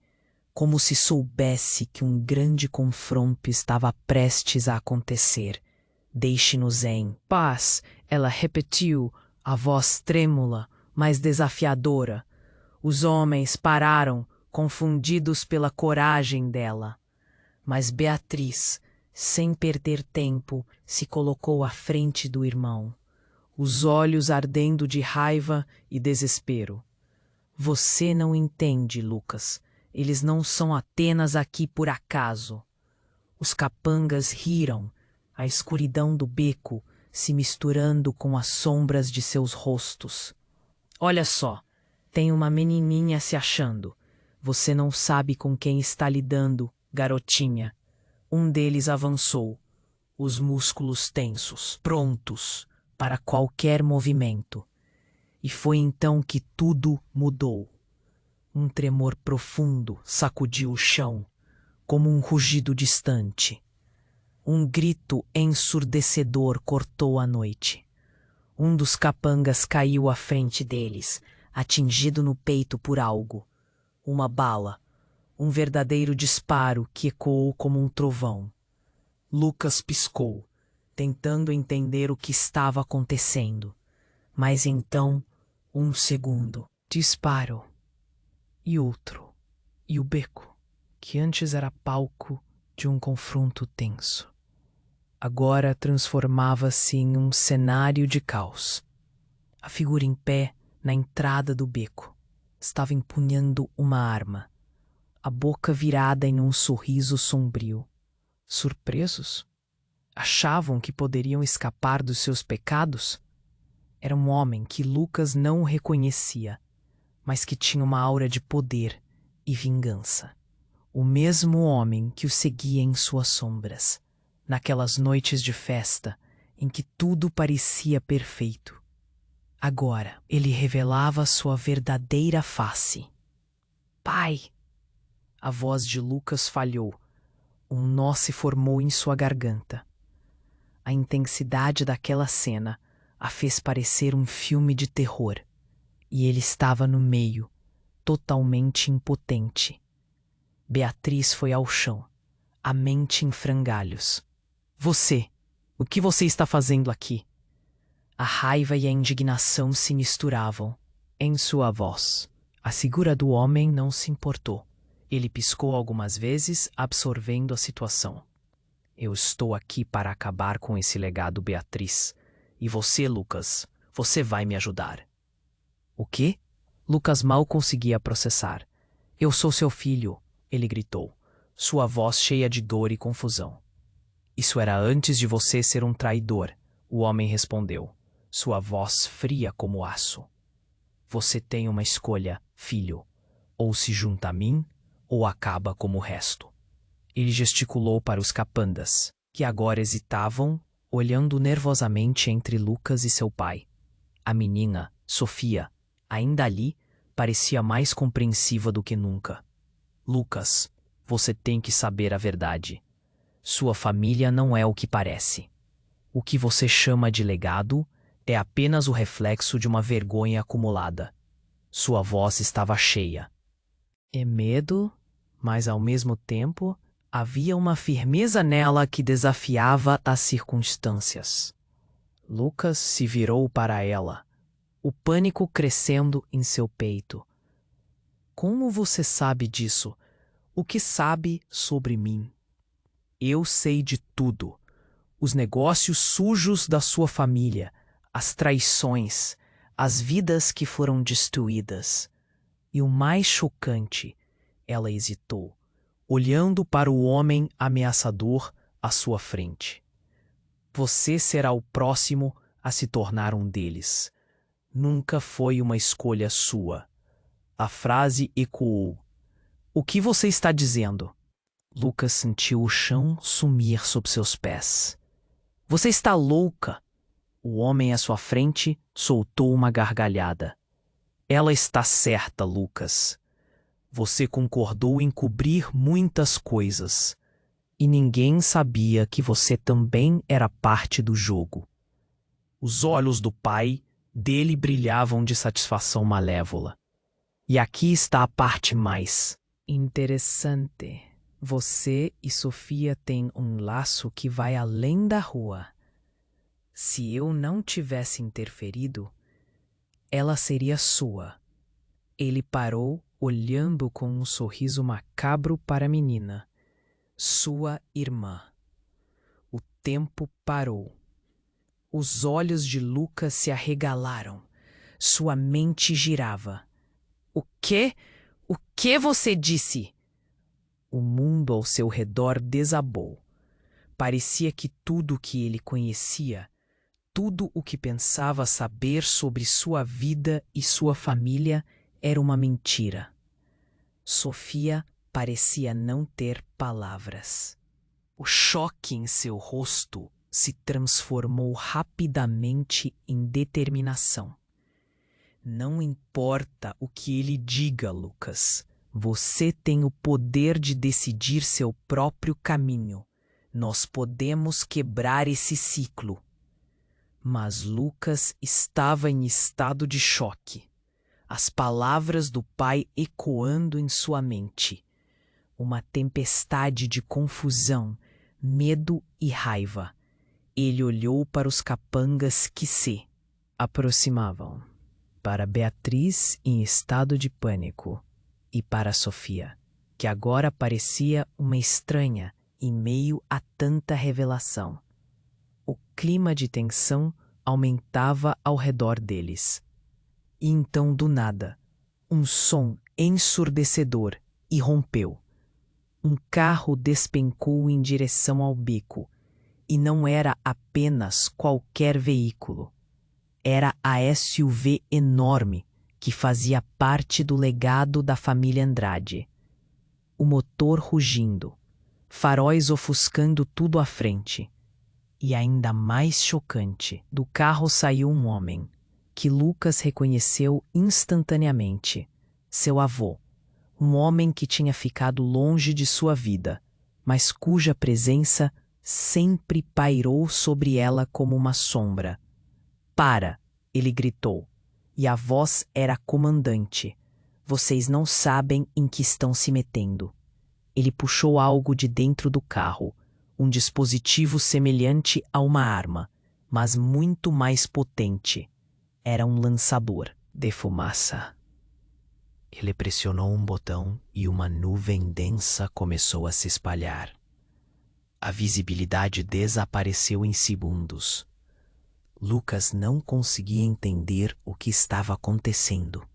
como se soubesse que um grande confronto estava prestes a acontecer. Deixe-nos em paz, ela repetiu, a voz trêmula, mas desafiadora. Os homens pararam, confundidos pela coragem dela. Mas Beatriz, sem perder tempo, se colocou à frente do irmão, os olhos ardendo de raiva e desespero. Você não entende, Lucas. Eles não são apenas aqui por acaso. Os capangas riram, a escuridão do beco se misturando com as sombras de seus rostos. Olha só, tem uma menininha se achando. Você não sabe com quem está lidando, garotinha. Um deles avançou, os músculos tensos, prontos para qualquer movimento. E foi então que tudo mudou. Um tremor profundo sacudiu o chão, como um rugido distante. Um grito ensurdecedor cortou a noite. Um dos capangas caiu à frente deles, atingido no peito por algo. Uma bala, um verdadeiro disparo que ecoou como um trovão. Lucas piscou, tentando entender o que estava acontecendo. Mas então, um segundo. Disparo. E outro. E o beco, que antes era palco de um confronto tenso, agora transformava-se em um cenário de caos. A figura em pé, na entrada do beco, estava empunhando uma arma, a boca virada em um sorriso sombrio. Surpresos? Achavam que poderiam escapar dos seus pecados? Era um homem que Lucas não reconhecia, mas que tinha uma aura de poder e vingança. O mesmo homem que o seguia em suas sombras, naquelas noites de festa em que tudo parecia perfeito. Agora ele revelava sua verdadeira face. Pai! A voz de Lucas falhou. Um nó se formou em sua garganta. A intensidade daquela cena a fez parecer um filme de terror. E ele estava no meio, totalmente impotente. Beatriz foi ao chão, a mente em frangalhos. Você, o que você está fazendo aqui? A raiva e a indignação se misturavam em sua voz. A figura do homem não se importou. Ele piscou algumas vezes, absorvendo a situação. Eu estou aqui para acabar com esse legado, Beatriz. E você, Lucas, você vai me ajudar. O quê? Lucas mal conseguia processar. Eu sou seu filho, ele gritou, sua voz cheia de dor e confusão. Isso era antes de você ser um traidor, o homem respondeu, sua voz fria como aço. Você tem uma escolha, filho. Ou se junta a mim, ou acaba como o resto. Ele gesticulou para os capandas, que agora hesitavam, olhando nervosamente entre Lucas e seu pai. A menina, Sofia, ainda ali, parecia mais compreensiva do que nunca. Lucas, você tem que saber a verdade. Sua família não é o que parece. O que você chama de legado é apenas o reflexo de uma vergonha acumulada. Sua voz estava cheia. É medo, mas ao mesmo tempo havia uma firmeza nela que desafiava as circunstâncias. Lucas se virou para ela, o pânico crescendo em seu peito. Como você sabe disso? O que sabe sobre mim? Eu sei de tudo. Os negócios sujos da sua família, as traições, as vidas que foram destruídas. E o mais chocante, ela hesitou, olhando para o homem ameaçador à sua frente. Você será o próximo a se tornar um deles. Nunca foi uma escolha sua. A frase ecoou. O que você está dizendo? Lucas sentiu o chão sumir sob seus pés. Você está louca! O homem à sua frente soltou uma gargalhada. Ela está certa, Lucas. Você concordou em cobrir muitas coisas. E ninguém sabia que você também era parte do jogo. Os olhos do pai dele brilhavam de satisfação malévola. E aqui está a parte mais interessante. Você e Sofia têm um laço que vai além da rua. Se eu não tivesse interferido, ela seria sua. Ele parou, olhando com um sorriso macabro para a menina. Sua irmã. O tempo parou. Os olhos de Lucas se arregalaram. Sua mente girava. O quê? O que você disse? O mundo ao seu redor desabou. Parecia que tudo o que ele conhecia, tudo o que pensava saber sobre sua vida e sua família era uma mentira. Sofia parecia não ter palavras. O choque em seu rosto se transformou rapidamente em determinação. Não importa o que ele diga, Lucas. Você tem o poder de decidir seu próprio caminho. Nós podemos quebrar esse ciclo. Mas Lucas estava em estado de choque. As palavras do pai ecoando em sua mente. Uma tempestade de confusão, medo e raiva. Ele olhou para os capangas que se aproximavam. Para Beatriz em estado de pânico. E para Sofia, que agora parecia uma estranha em meio a tanta revelação. O clima de tensão aumentava ao redor deles. E então, do nada, um som ensurdecedor irrompeu. Um carro despencou em direção ao beco, e não era apenas qualquer veículo. Era a SUV enorme que fazia parte do legado da família Andrade. O motor rugindo, faróis ofuscando tudo à frente. E ainda mais chocante, do carro saiu um homem, que Lucas reconheceu instantaneamente, seu avô. Um homem que tinha ficado longe de sua vida, mas cuja presença sempre pairou sobre ela como uma sombra. Para! Ele gritou. E a voz era comandante. Vocês não sabem em que estão se metendo. Ele puxou algo de dentro do carro, um dispositivo semelhante a uma arma, mas muito mais potente. Era um lançador de fumaça. Ele pressionou um botão e uma nuvem densa começou a se espalhar. A visibilidade desapareceu em segundos. Lucas não conseguia entender o que estava acontecendo.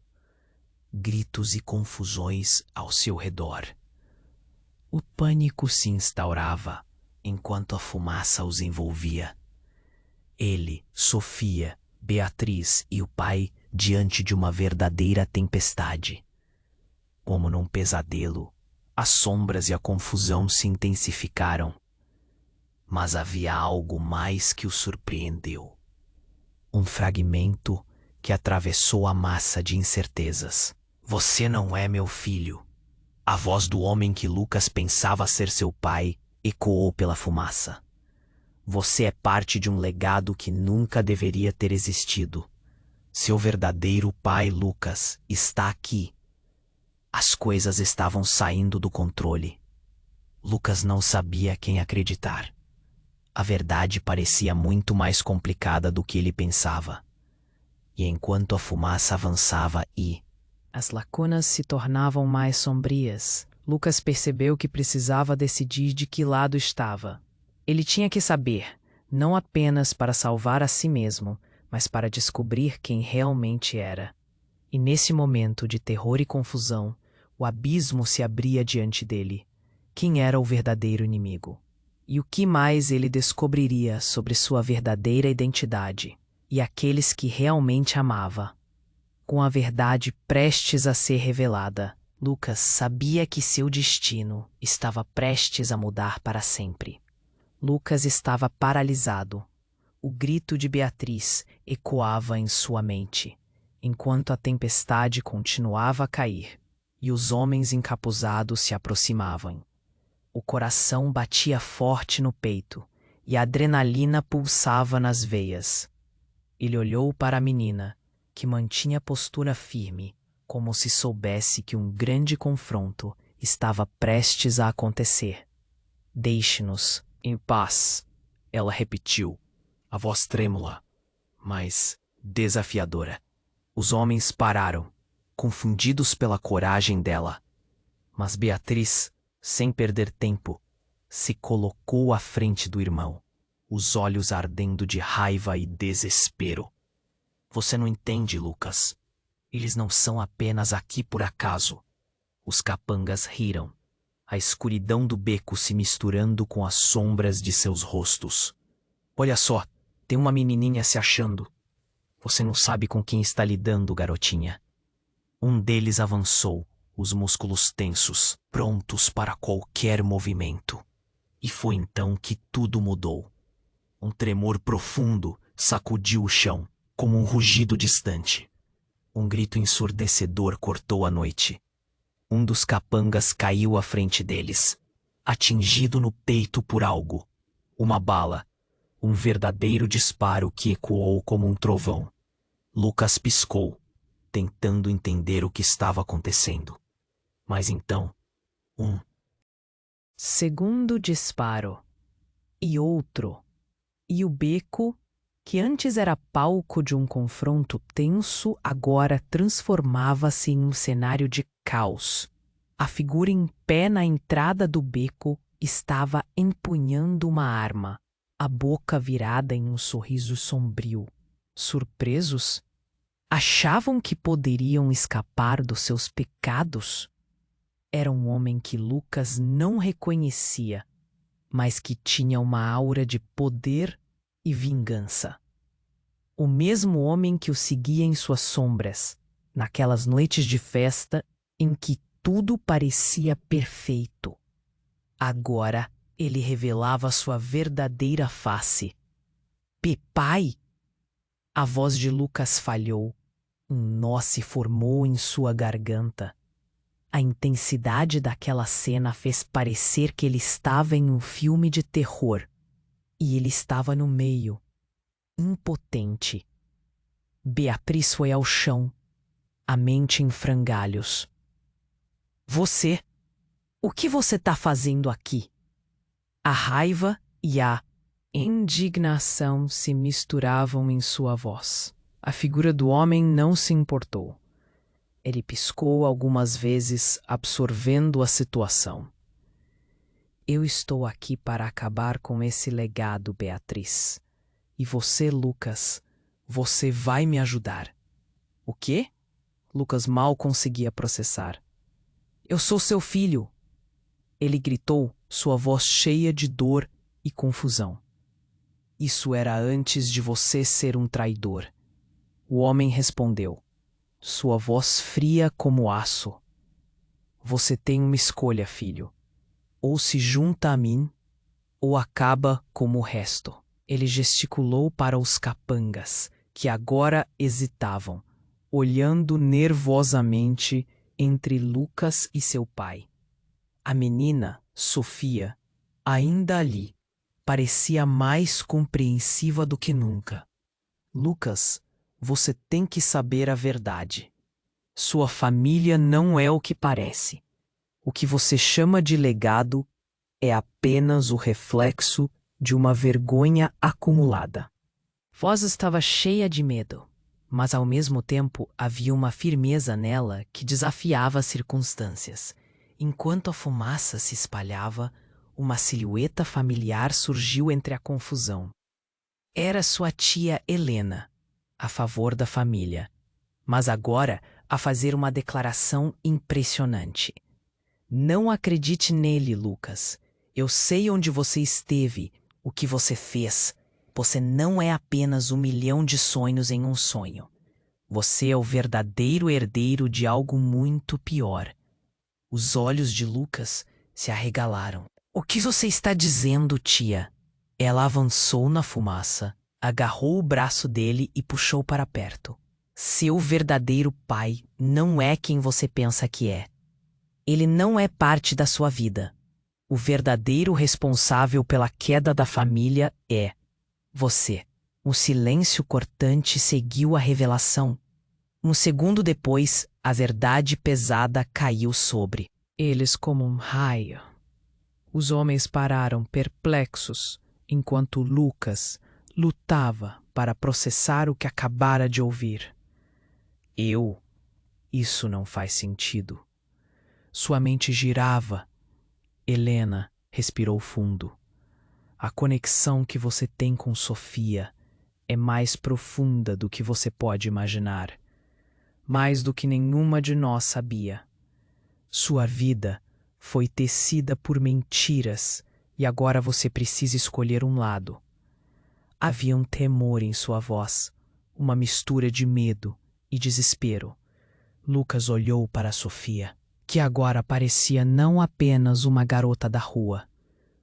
Gritos e confusões ao seu redor. O pânico se instaurava enquanto a fumaça os envolvia. Ele, Sofia, Beatriz e o pai diante de uma verdadeira tempestade. Como num pesadelo, as sombras e a confusão se intensificaram. Mas havia algo mais que o surpreendeu. Um fragmento que atravessou a massa de incertezas. Você não é meu filho. A voz do homem que Lucas pensava ser seu pai ecoou pela fumaça. Você é parte de um legado que nunca deveria ter existido. Seu verdadeiro pai, Lucas, está aqui. As coisas estavam saindo do controle. Lucas não sabia quem acreditar. A verdade parecia muito mais complicada do que ele pensava. E enquanto a fumaça avançava as lacunas se tornavam mais sombrias, Lucas percebeu que precisava decidir de que lado estava. Ele tinha que saber, não apenas para salvar a si mesmo, mas para descobrir quem realmente era. E nesse momento de terror e confusão, o abismo se abria diante dele. Quem era o verdadeiro inimigo? E o que mais ele descobriria sobre sua verdadeira identidade e aqueles que realmente amava? Com a verdade prestes a ser revelada, Lucas sabia que seu destino estava prestes a mudar para sempre. Lucas estava paralisado. O grito de Beatriz ecoava em sua mente, enquanto a tempestade continuava a cair e os homens encapuzados se aproximavam. O coração batia forte no peito e a adrenalina pulsava nas veias. Ele olhou para a menina, que mantinha a postura firme, como se soubesse que um grande confronto estava prestes a acontecer. "Deixe-nos em paz", ela repetiu, a voz trêmula, mas desafiadora. Os homens pararam, confundidos pela coragem dela. Mas Beatriz, sem perder tempo, se colocou à frente do irmão, os olhos ardendo de raiva e desespero. "Você não entende, Lucas. Eles não são apenas aqui por acaso." Os capangas riram, a escuridão do beco se misturando com as sombras de seus rostos. "Olha só, tem uma menininha se achando. Você não sabe com quem está lidando, garotinha." Um deles avançou, os músculos tensos, prontos para qualquer movimento. E foi então que tudo mudou. Um tremor profundo sacudiu o chão, como um rugido distante. Um grito ensurdecedor cortou a noite. Um dos capangas caiu à frente deles, atingido no peito por algo. Uma bala. Um verdadeiro disparo que ecoou como um trovão. Lucas piscou, tentando entender o que estava acontecendo. Mas então, um segundo disparo. E outro. E o beco, que antes era palco de um confronto tenso, agora transformava-se em um cenário de caos. A figura em pé na entrada do beco estava empunhando uma arma, a boca virada em um sorriso sombrio. Surpresos, achavam que poderiam escapar dos seus pecados. Era um homem que Lucas não reconhecia, mas que tinha uma aura de poder e vingança. O mesmo homem que o seguia em suas sombras, naquelas noites de festa em que tudo parecia perfeito. Agora ele revelava sua verdadeira face. "Pepai!" A voz de Lucas falhou. Um nó se formou em sua garganta. A intensidade daquela cena fez parecer que ele estava em um filme de terror. E ele estava no meio, impotente. Beatriz foi ao chão, a mente em frangalhos. "Você? O que você está fazendo aqui?" A raiva e a indignação se misturavam em sua voz. A figura do homem não se importou. Ele piscou algumas vezes, absorvendo a situação. "Eu estou aqui para acabar com esse legado, Beatriz. E você, Lucas, você vai me ajudar." "O quê?" Lucas mal conseguia processar. "Eu sou seu filho!" Ele gritou, sua voz cheia de dor e confusão. "Isso era antes de você ser um traidor." O homem respondeu, sua voz fria como aço. "Você tem uma escolha, filho. Ou se junta a mim, ou acaba como o resto." Ele gesticulou para os capangas, que agora hesitavam, olhando nervosamente entre Lucas e seu pai. A menina, Sofia, ainda ali, parecia mais compreensiva do que nunca. "Lucas, você tem que saber a verdade. Sua família não é o que parece. O que você chama de legado é apenas o reflexo de uma vergonha acumulada." A voz estava cheia de medo, mas ao mesmo tempo havia uma firmeza nela que desafiava as circunstâncias. Enquanto a fumaça se espalhava, uma silhueta familiar surgiu entre a confusão. Era sua tia Helena, a favor da família, mas agora a fazer uma declaração impressionante. "Não acredite nele, Lucas. Eu sei onde você esteve, o que você fez. Você não é apenas 1.000.000 de sonhos em um sonho. Você é o verdadeiro herdeiro de algo muito pior." Os olhos de Lucas se arregalaram. "O que você está dizendo, tia?" Ela avançou na fumaça, agarrou o braço dele e puxou para perto. Seu verdadeiro pai não é quem você pensa que é. Ele não é parte da sua vida. O verdadeiro responsável pela queda da família é você. O silêncio cortante seguiu a revelação. Um segundo depois, a verdade pesada caiu sobre eles como um raio. Os homens pararam perplexos, enquanto Lucas lutava para processar o que acabara de ouvir. Isso não faz sentido. Sua mente girava. Helena respirou fundo. A conexão que você tem com Sofia é mais profunda do que você pode imaginar. Mais do que nenhuma de nós sabia. Sua vida foi tecida por mentiras e agora você precisa escolher um lado. Havia um temor em sua voz, uma mistura de medo e desespero. Lucas olhou para Sofia, que agora parecia não apenas uma garota da rua,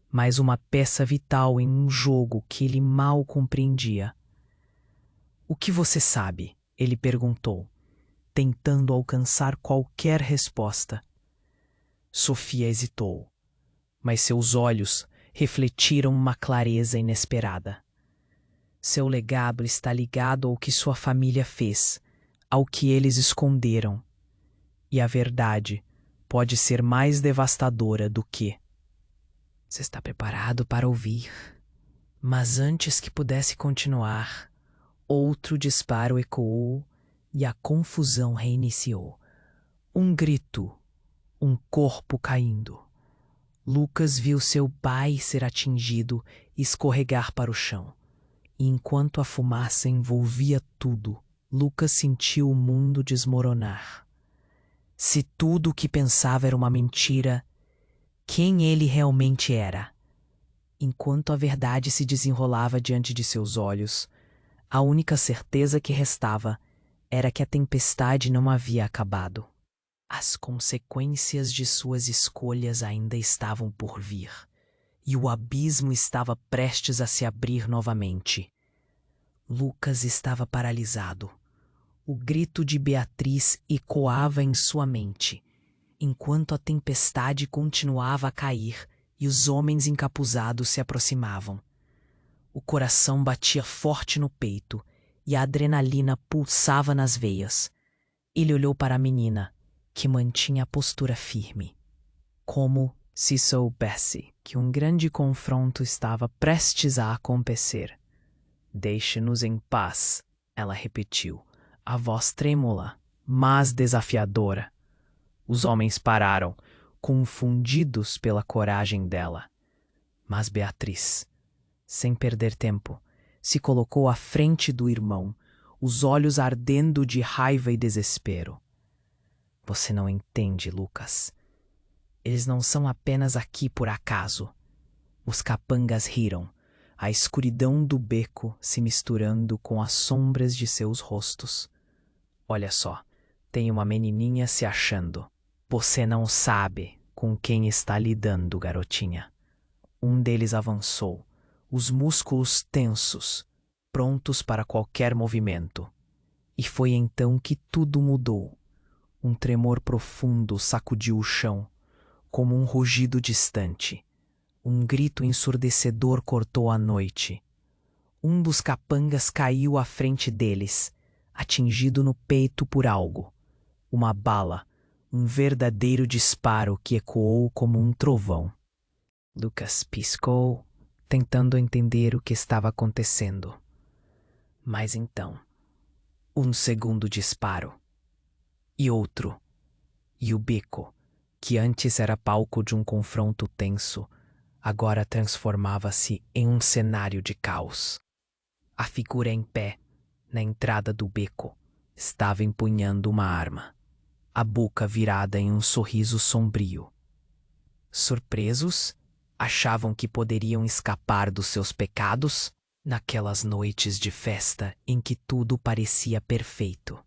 mas uma peça vital em um jogo que ele mal compreendia. O que você sabe? Ele perguntou, tentando alcançar qualquer resposta. Sofia hesitou, mas seus olhos refletiram uma clareza inesperada. Seu legado está ligado ao que sua família fez, ao que eles esconderam. E a verdade pode ser mais devastadora do que... Você está preparado para ouvir? Mas antes que pudesse continuar, outro disparo ecoou e a confusão reiniciou. Um grito, um corpo caindo. Lucas viu seu pai ser atingido e escorregar para o chão. E enquanto a fumaça envolvia tudo, Lucas sentiu o mundo desmoronar. Se tudo o que pensava era uma mentira, quem ele realmente era? Enquanto a verdade se desenrolava diante de seus olhos, a única certeza que restava era que a tempestade não havia acabado. As consequências de suas escolhas ainda estavam por vir, e o abismo estava prestes a se abrir novamente. Lucas estava paralisado. O grito de Beatriz ecoava em sua mente, enquanto a tempestade continuava a cair e os homens encapuzados se aproximavam. O coração batia forte no peito e a adrenalina pulsava nas veias. Ele olhou para a menina, que mantinha a postura firme, como se soubesse que um grande confronto estava prestes a acontecer. Deixe-nos em paz, ela repetiu, a voz trêmula, mas desafiadora. Os homens pararam, confundidos pela coragem dela. Mas Beatriz, sem perder tempo, se colocou à frente do irmão, os olhos ardendo de raiva e desespero. Você não entende, Lucas. Eles não são apenas aqui por acaso. Os capangas riram, a escuridão do beco se misturando com as sombras de seus rostos. Olha só, tem uma menininha se achando. Você não sabe com quem está lidando, garotinha. Um deles avançou, os músculos tensos, prontos para qualquer movimento. E foi então que tudo mudou. Um tremor profundo sacudiu o chão, como um rugido distante. Um grito ensurdecedor cortou a noite. Um dos capangas caiu à frente deles, atingido no peito por algo. Uma bala, um verdadeiro disparo que ecoou como um trovão. Lucas piscou, tentando entender o que estava acontecendo. Mas então, um segundo disparo. E outro. E o beco, que antes era palco de um confronto tenso, agora transformava-se em um cenário de caos. A figura em pé, na entrada do beco, estava empunhando uma arma, a boca virada em um sorriso sombrio. Surpresos, achavam que poderiam escapar dos seus pecados naquelas noites de festa em que tudo parecia perfeito.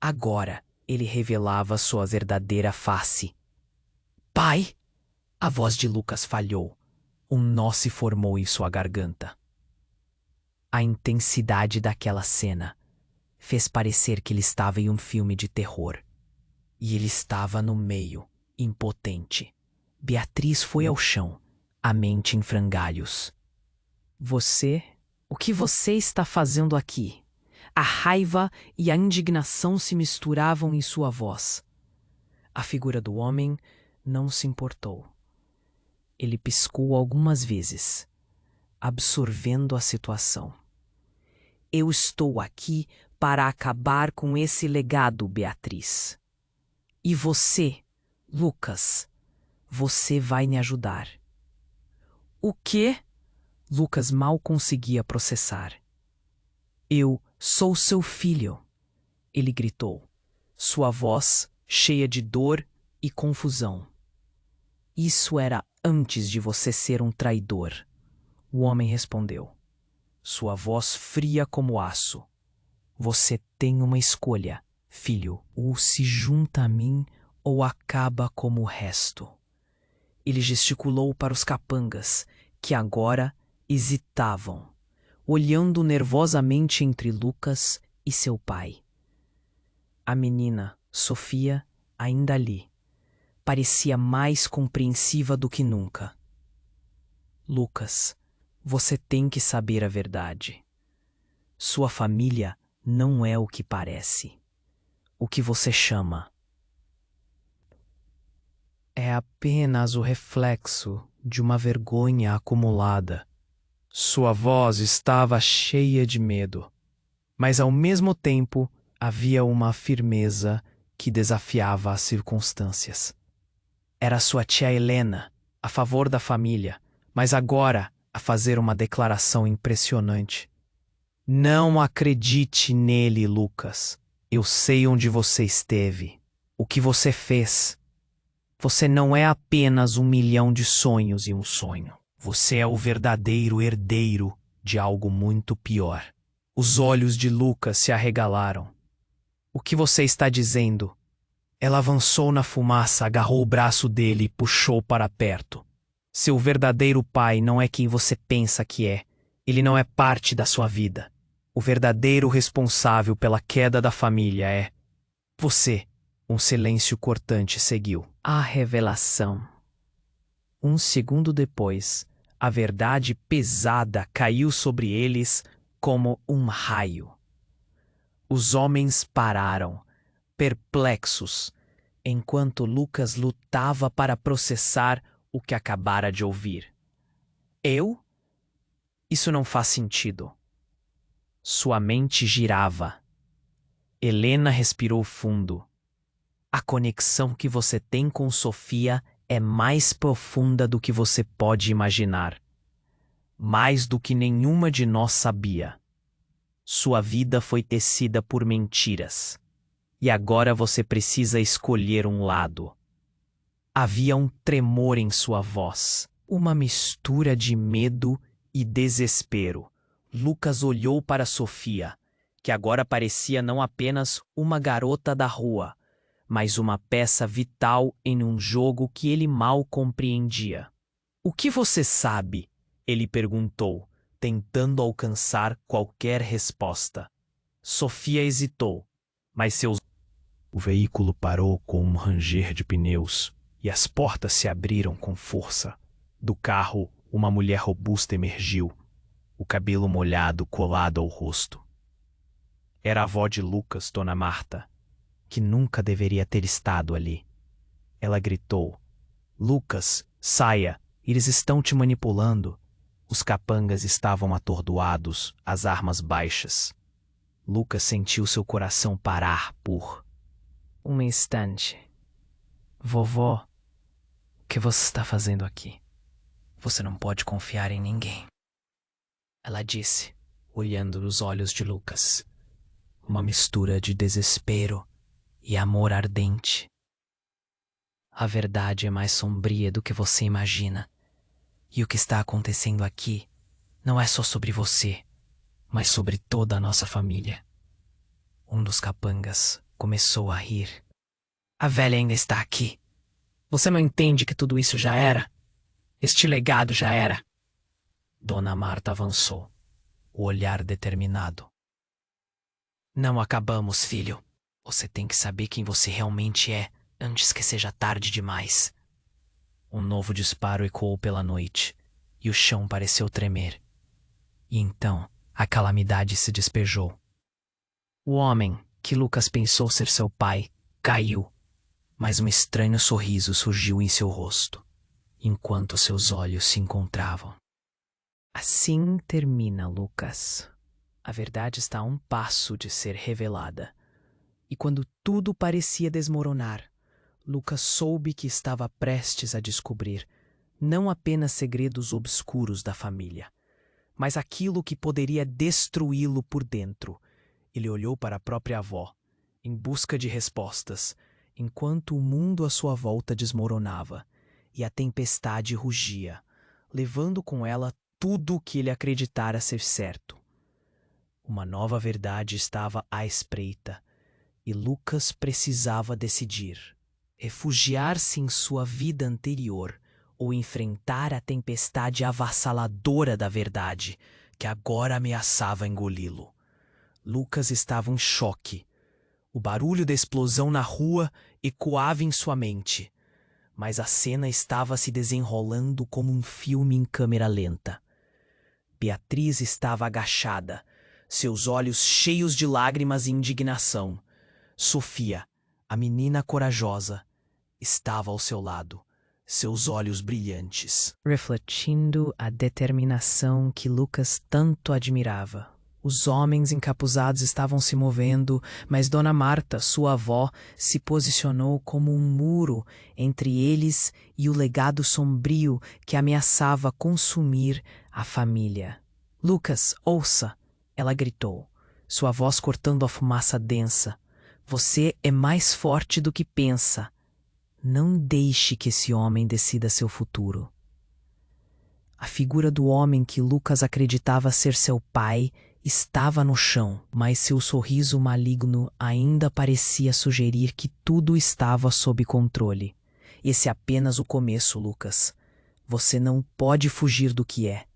Agora ele revelava sua verdadeira face. Pai! A voz de Lucas falhou. Um nó se formou em sua garganta. A intensidade daquela cena fez parecer que ele estava em um filme de terror. E ele estava no meio, impotente. Beatriz foi ao chão, a mente em frangalhos. Você? O que você está fazendo aqui? A raiva e a indignação se misturavam em sua voz. A figura do homem não se importou. Ele piscou algumas vezes, absorvendo a situação. Eu estou aqui para acabar com esse legado, Beatriz. E você, Lucas, você vai me ajudar. O quê? Lucas mal conseguia processar. Eu sou seu filho, ele gritou, sua voz cheia de dor e confusão. Isso era antes de você ser um traidor, o homem respondeu, sua voz fria como aço. Você tem uma escolha, filho, ou se junta a mim ou acaba como o resto. Ele gesticulou para os capangas, que agora hesitavam, olhando nervosamente entre Lucas e seu pai. A menina, Sofia, ainda ali, parecia mais compreensiva do que nunca. Lucas, você tem que saber a verdade. Sua família não é o que parece. O que você chama é apenas o reflexo de uma vergonha acumulada. Sua voz estava cheia de medo, mas ao mesmo tempo havia uma firmeza que desafiava as circunstâncias. Era sua tia Helena, a favor da família, mas agora a fazer uma declaração impressionante. Não acredite nele, Lucas. Eu sei onde você esteve, o que você fez. Você não é apenas 1 milhão de sonhos e um sonho. Você é o verdadeiro herdeiro de algo muito pior. Os olhos de Lucas se arregalaram. O que você está dizendo? Ela avançou na fumaça, agarrou o braço dele e puxou para perto. Seu verdadeiro pai não é quem você pensa que é. Ele não é parte da sua vida. O verdadeiro responsável pela queda da família é você. Um silêncio cortante seguiu. A revelação. Um segundo depois, a verdade pesada caiu sobre eles como um raio. Os homens pararam, perplexos, enquanto Lucas lutava para processar o que acabara de ouvir. Eu? Isso não faz sentido. Sua mente girava. Helena respirou fundo. A conexão que você tem com Sofia é mais profunda do que você pode imaginar. Mais do que nenhuma de nós sabia. Sua vida foi tecida por mentiras. E agora você precisa escolher um lado. Havia um tremor em sua voz, uma mistura de medo e desespero. Lucas olhou para Sofia, que agora parecia não apenas uma garota da rua, mas uma peça vital em um jogo que ele mal compreendia. O que você sabe? Ele perguntou, tentando alcançar qualquer resposta. Sofia hesitou, mas O veículo parou com um ranger de pneus e as portas se abriram com força. Do carro, uma mulher robusta emergiu, o cabelo molhado colado ao rosto. Era a avó de Lucas, Dona Marta, que nunca deveria ter estado ali. Ela gritou: Lucas, saia, eles estão te manipulando. Os capangas estavam atordoados, as armas baixas. Lucas sentiu seu coração parar por um instante. Vovó, o que você está fazendo aqui? Você não pode confiar em ninguém. Ela disse, olhando nos olhos de Lucas. Uma mistura de desespero e amor ardente. A verdade é mais sombria do que você imagina. E o que está acontecendo aqui não é só sobre você, mas sobre toda a nossa família. Um dos capangas começou a rir. A velha ainda está aqui. Você não entende que tudo isso já era? Este legado já era. Dona Marta avançou, o olhar determinado. Não acabamos, filho. Você tem que saber quem você realmente é antes que seja tarde demais. Um novo disparo ecoou pela noite, e o chão pareceu tremer. E então a calamidade se despejou. O homem, que Lucas pensou ser seu pai, caiu, mas um estranho sorriso surgiu em seu rosto, enquanto seus olhos se encontravam. Assim termina, Lucas. A verdade está a um passo de ser revelada. E quando tudo parecia desmoronar, Lucas soube que estava prestes a descobrir não apenas segredos obscuros da família, mas aquilo que poderia destruí-lo por dentro. Ele olhou para a própria avó, em busca de respostas, enquanto o mundo à sua volta desmoronava e a tempestade rugia, levando com ela tudo o que ele acreditara ser certo. Uma nova verdade estava à espreita, e Lucas precisava decidir: refugiar-se em sua vida anterior ou enfrentar a tempestade avassaladora da verdade que agora ameaçava engoli-lo. Lucas estava em choque. O barulho da explosão na rua ecoava em sua mente, mas a cena estava se desenrolando como um filme em câmera lenta. Beatriz estava agachada, seus olhos cheios de lágrimas e indignação. Sofia, a menina corajosa, estava ao seu lado, seus olhos brilhantes, refletindo a determinação que Lucas tanto admirava. Os homens encapuzados estavam se movendo, mas Dona Marta, sua avó, se posicionou como um muro entre eles e o legado sombrio que ameaçava consumir a família. Lucas, ouça! Ela gritou, sua voz cortando a fumaça densa. Você é mais forte do que pensa. Não deixe que esse homem decida seu futuro. A figura do homem que Lucas acreditava ser seu pai estava no chão, mas seu sorriso maligno ainda parecia sugerir que tudo estava sob controle. Esse é apenas o começo, Lucas. Você não pode fugir do que é.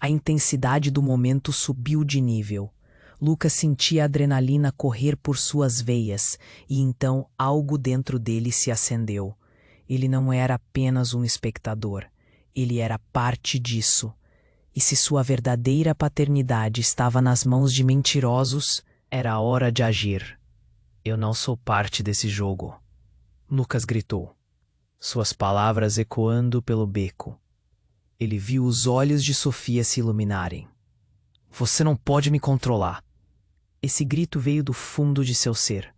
A intensidade do momento subiu de nível. Lucas sentia a adrenalina correr por suas veias, e então algo dentro dele se acendeu. Ele não era apenas um espectador, ele era parte disso. E se sua verdadeira paternidade estava nas mãos de mentirosos, era hora de agir. Eu não sou parte desse jogo, Lucas gritou, suas palavras ecoando pelo beco. Ele viu os olhos de Sofia se iluminarem. Você não pode me controlar. Esse grito veio do fundo de seu ser,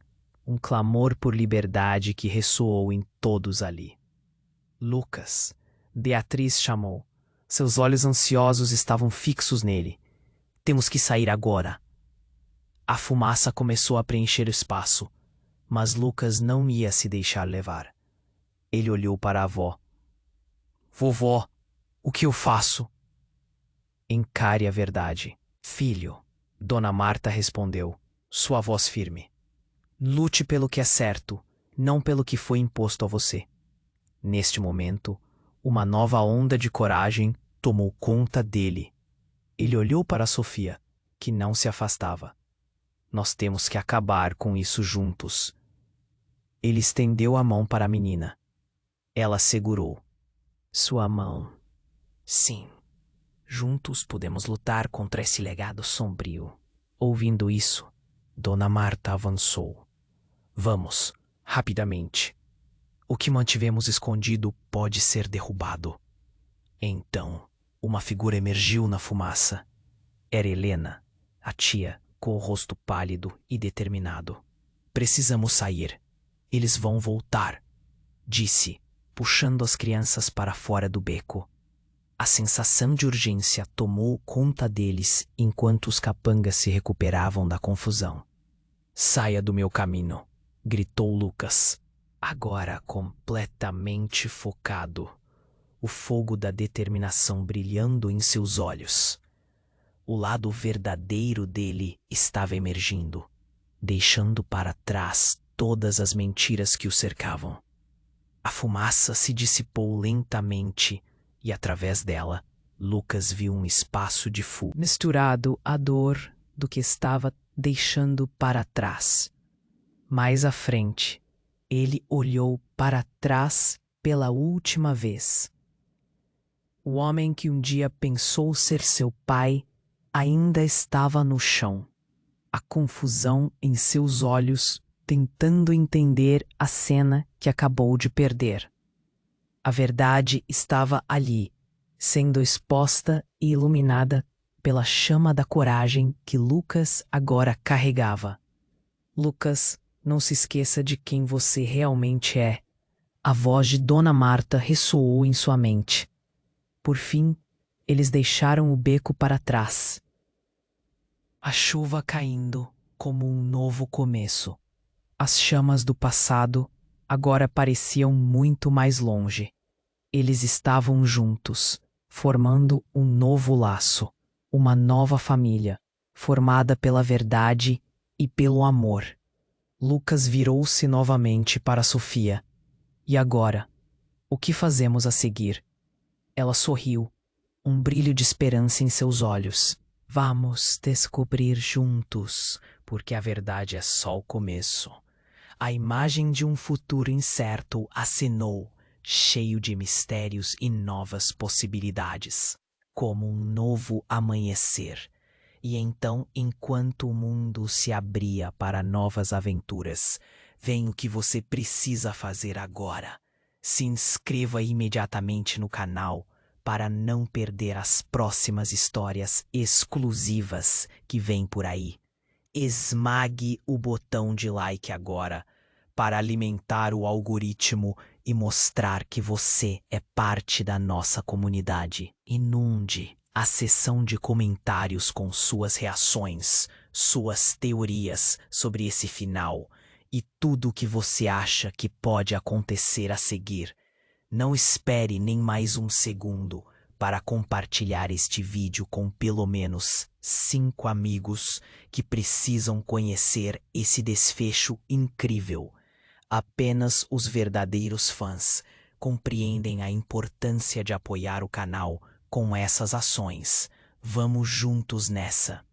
um clamor por liberdade que ressoou em todos ali. Lucas, Beatriz chamou. Seus olhos ansiosos estavam fixos nele. Temos que sair agora. A fumaça começou a preencher o espaço, mas Lucas não ia se deixar levar. Ele olhou para a avó. Vovó, o que eu faço? Encare a verdade. Filho, Dona Marta respondeu, sua voz firme. Lute pelo que é certo, não pelo que foi imposto a você. Neste momento, uma nova onda de coragem tomou conta dele. Ele olhou para Sofia, que não se afastava. Nós temos que acabar com isso juntos. Ele estendeu a mão para a menina. Ela segurou. Sua mão. Sim. Juntos podemos lutar contra esse legado sombrio. Ouvindo isso, Dona Marta avançou. Vamos, rapidamente. O que mantivemos escondido pode ser derrubado. Então, uma figura emergiu na fumaça. Era Helena, a tia, com o rosto pálido e determinado. Precisamos sair. Eles vão voltar, disse, puxando as crianças para fora do beco. A sensação de urgência tomou conta deles enquanto os capangas se recuperavam da confusão. Saia do meu caminho, gritou Lucas, agora completamente focado, o fogo da determinação brilhando em seus olhos. O lado verdadeiro dele estava emergindo, deixando para trás todas as mentiras que o cercavam. A fumaça se dissipou lentamente e através dela, Lucas viu um espaço de fuga. Misturado à dor do que estava deixando para trás. Mais à frente, ele olhou para trás pela última vez. O homem que um dia pensou ser seu pai ainda estava no chão, a confusão em seus olhos, tentando entender a cena que acabou de perder. A verdade estava ali, sendo exposta e iluminada pela chama da coragem que Lucas agora carregava. Lucas, não se esqueça de quem você realmente é. A voz de Dona Marta ressoou em sua mente. Por fim, eles deixaram o beco para trás. A chuva caindo como um novo começo. As chamas do passado agora pareciam muito mais longe. Eles estavam juntos, formando um novo laço, uma nova família, formada pela verdade e pelo amor. Lucas virou-se novamente para Sofia. E agora? O que fazemos a seguir? Ela sorriu, um brilho de esperança em seus olhos. Vamos descobrir juntos, porque a verdade é só o começo. A imagem de um futuro incerto acenou, cheio de mistérios e novas possibilidades, como um novo amanhecer. E então, enquanto o mundo se abria para novas aventuras, vem o que você precisa fazer agora. Se inscreva imediatamente no canal para não perder as próximas histórias exclusivas que vêm por aí. Esmague o botão de like agora para alimentar o algoritmo e mostrar que você é parte da nossa comunidade. Inunde a seção de comentários com suas reações, suas teorias sobre esse final e tudo o que você acha que pode acontecer a seguir. Não espere nem mais um segundo para compartilhar este vídeo com pelo menos 5 amigos que precisam conhecer esse desfecho incrível. Apenas os verdadeiros fãs compreendem a importância de apoiar o canal com essas ações. Vamos juntos nessa!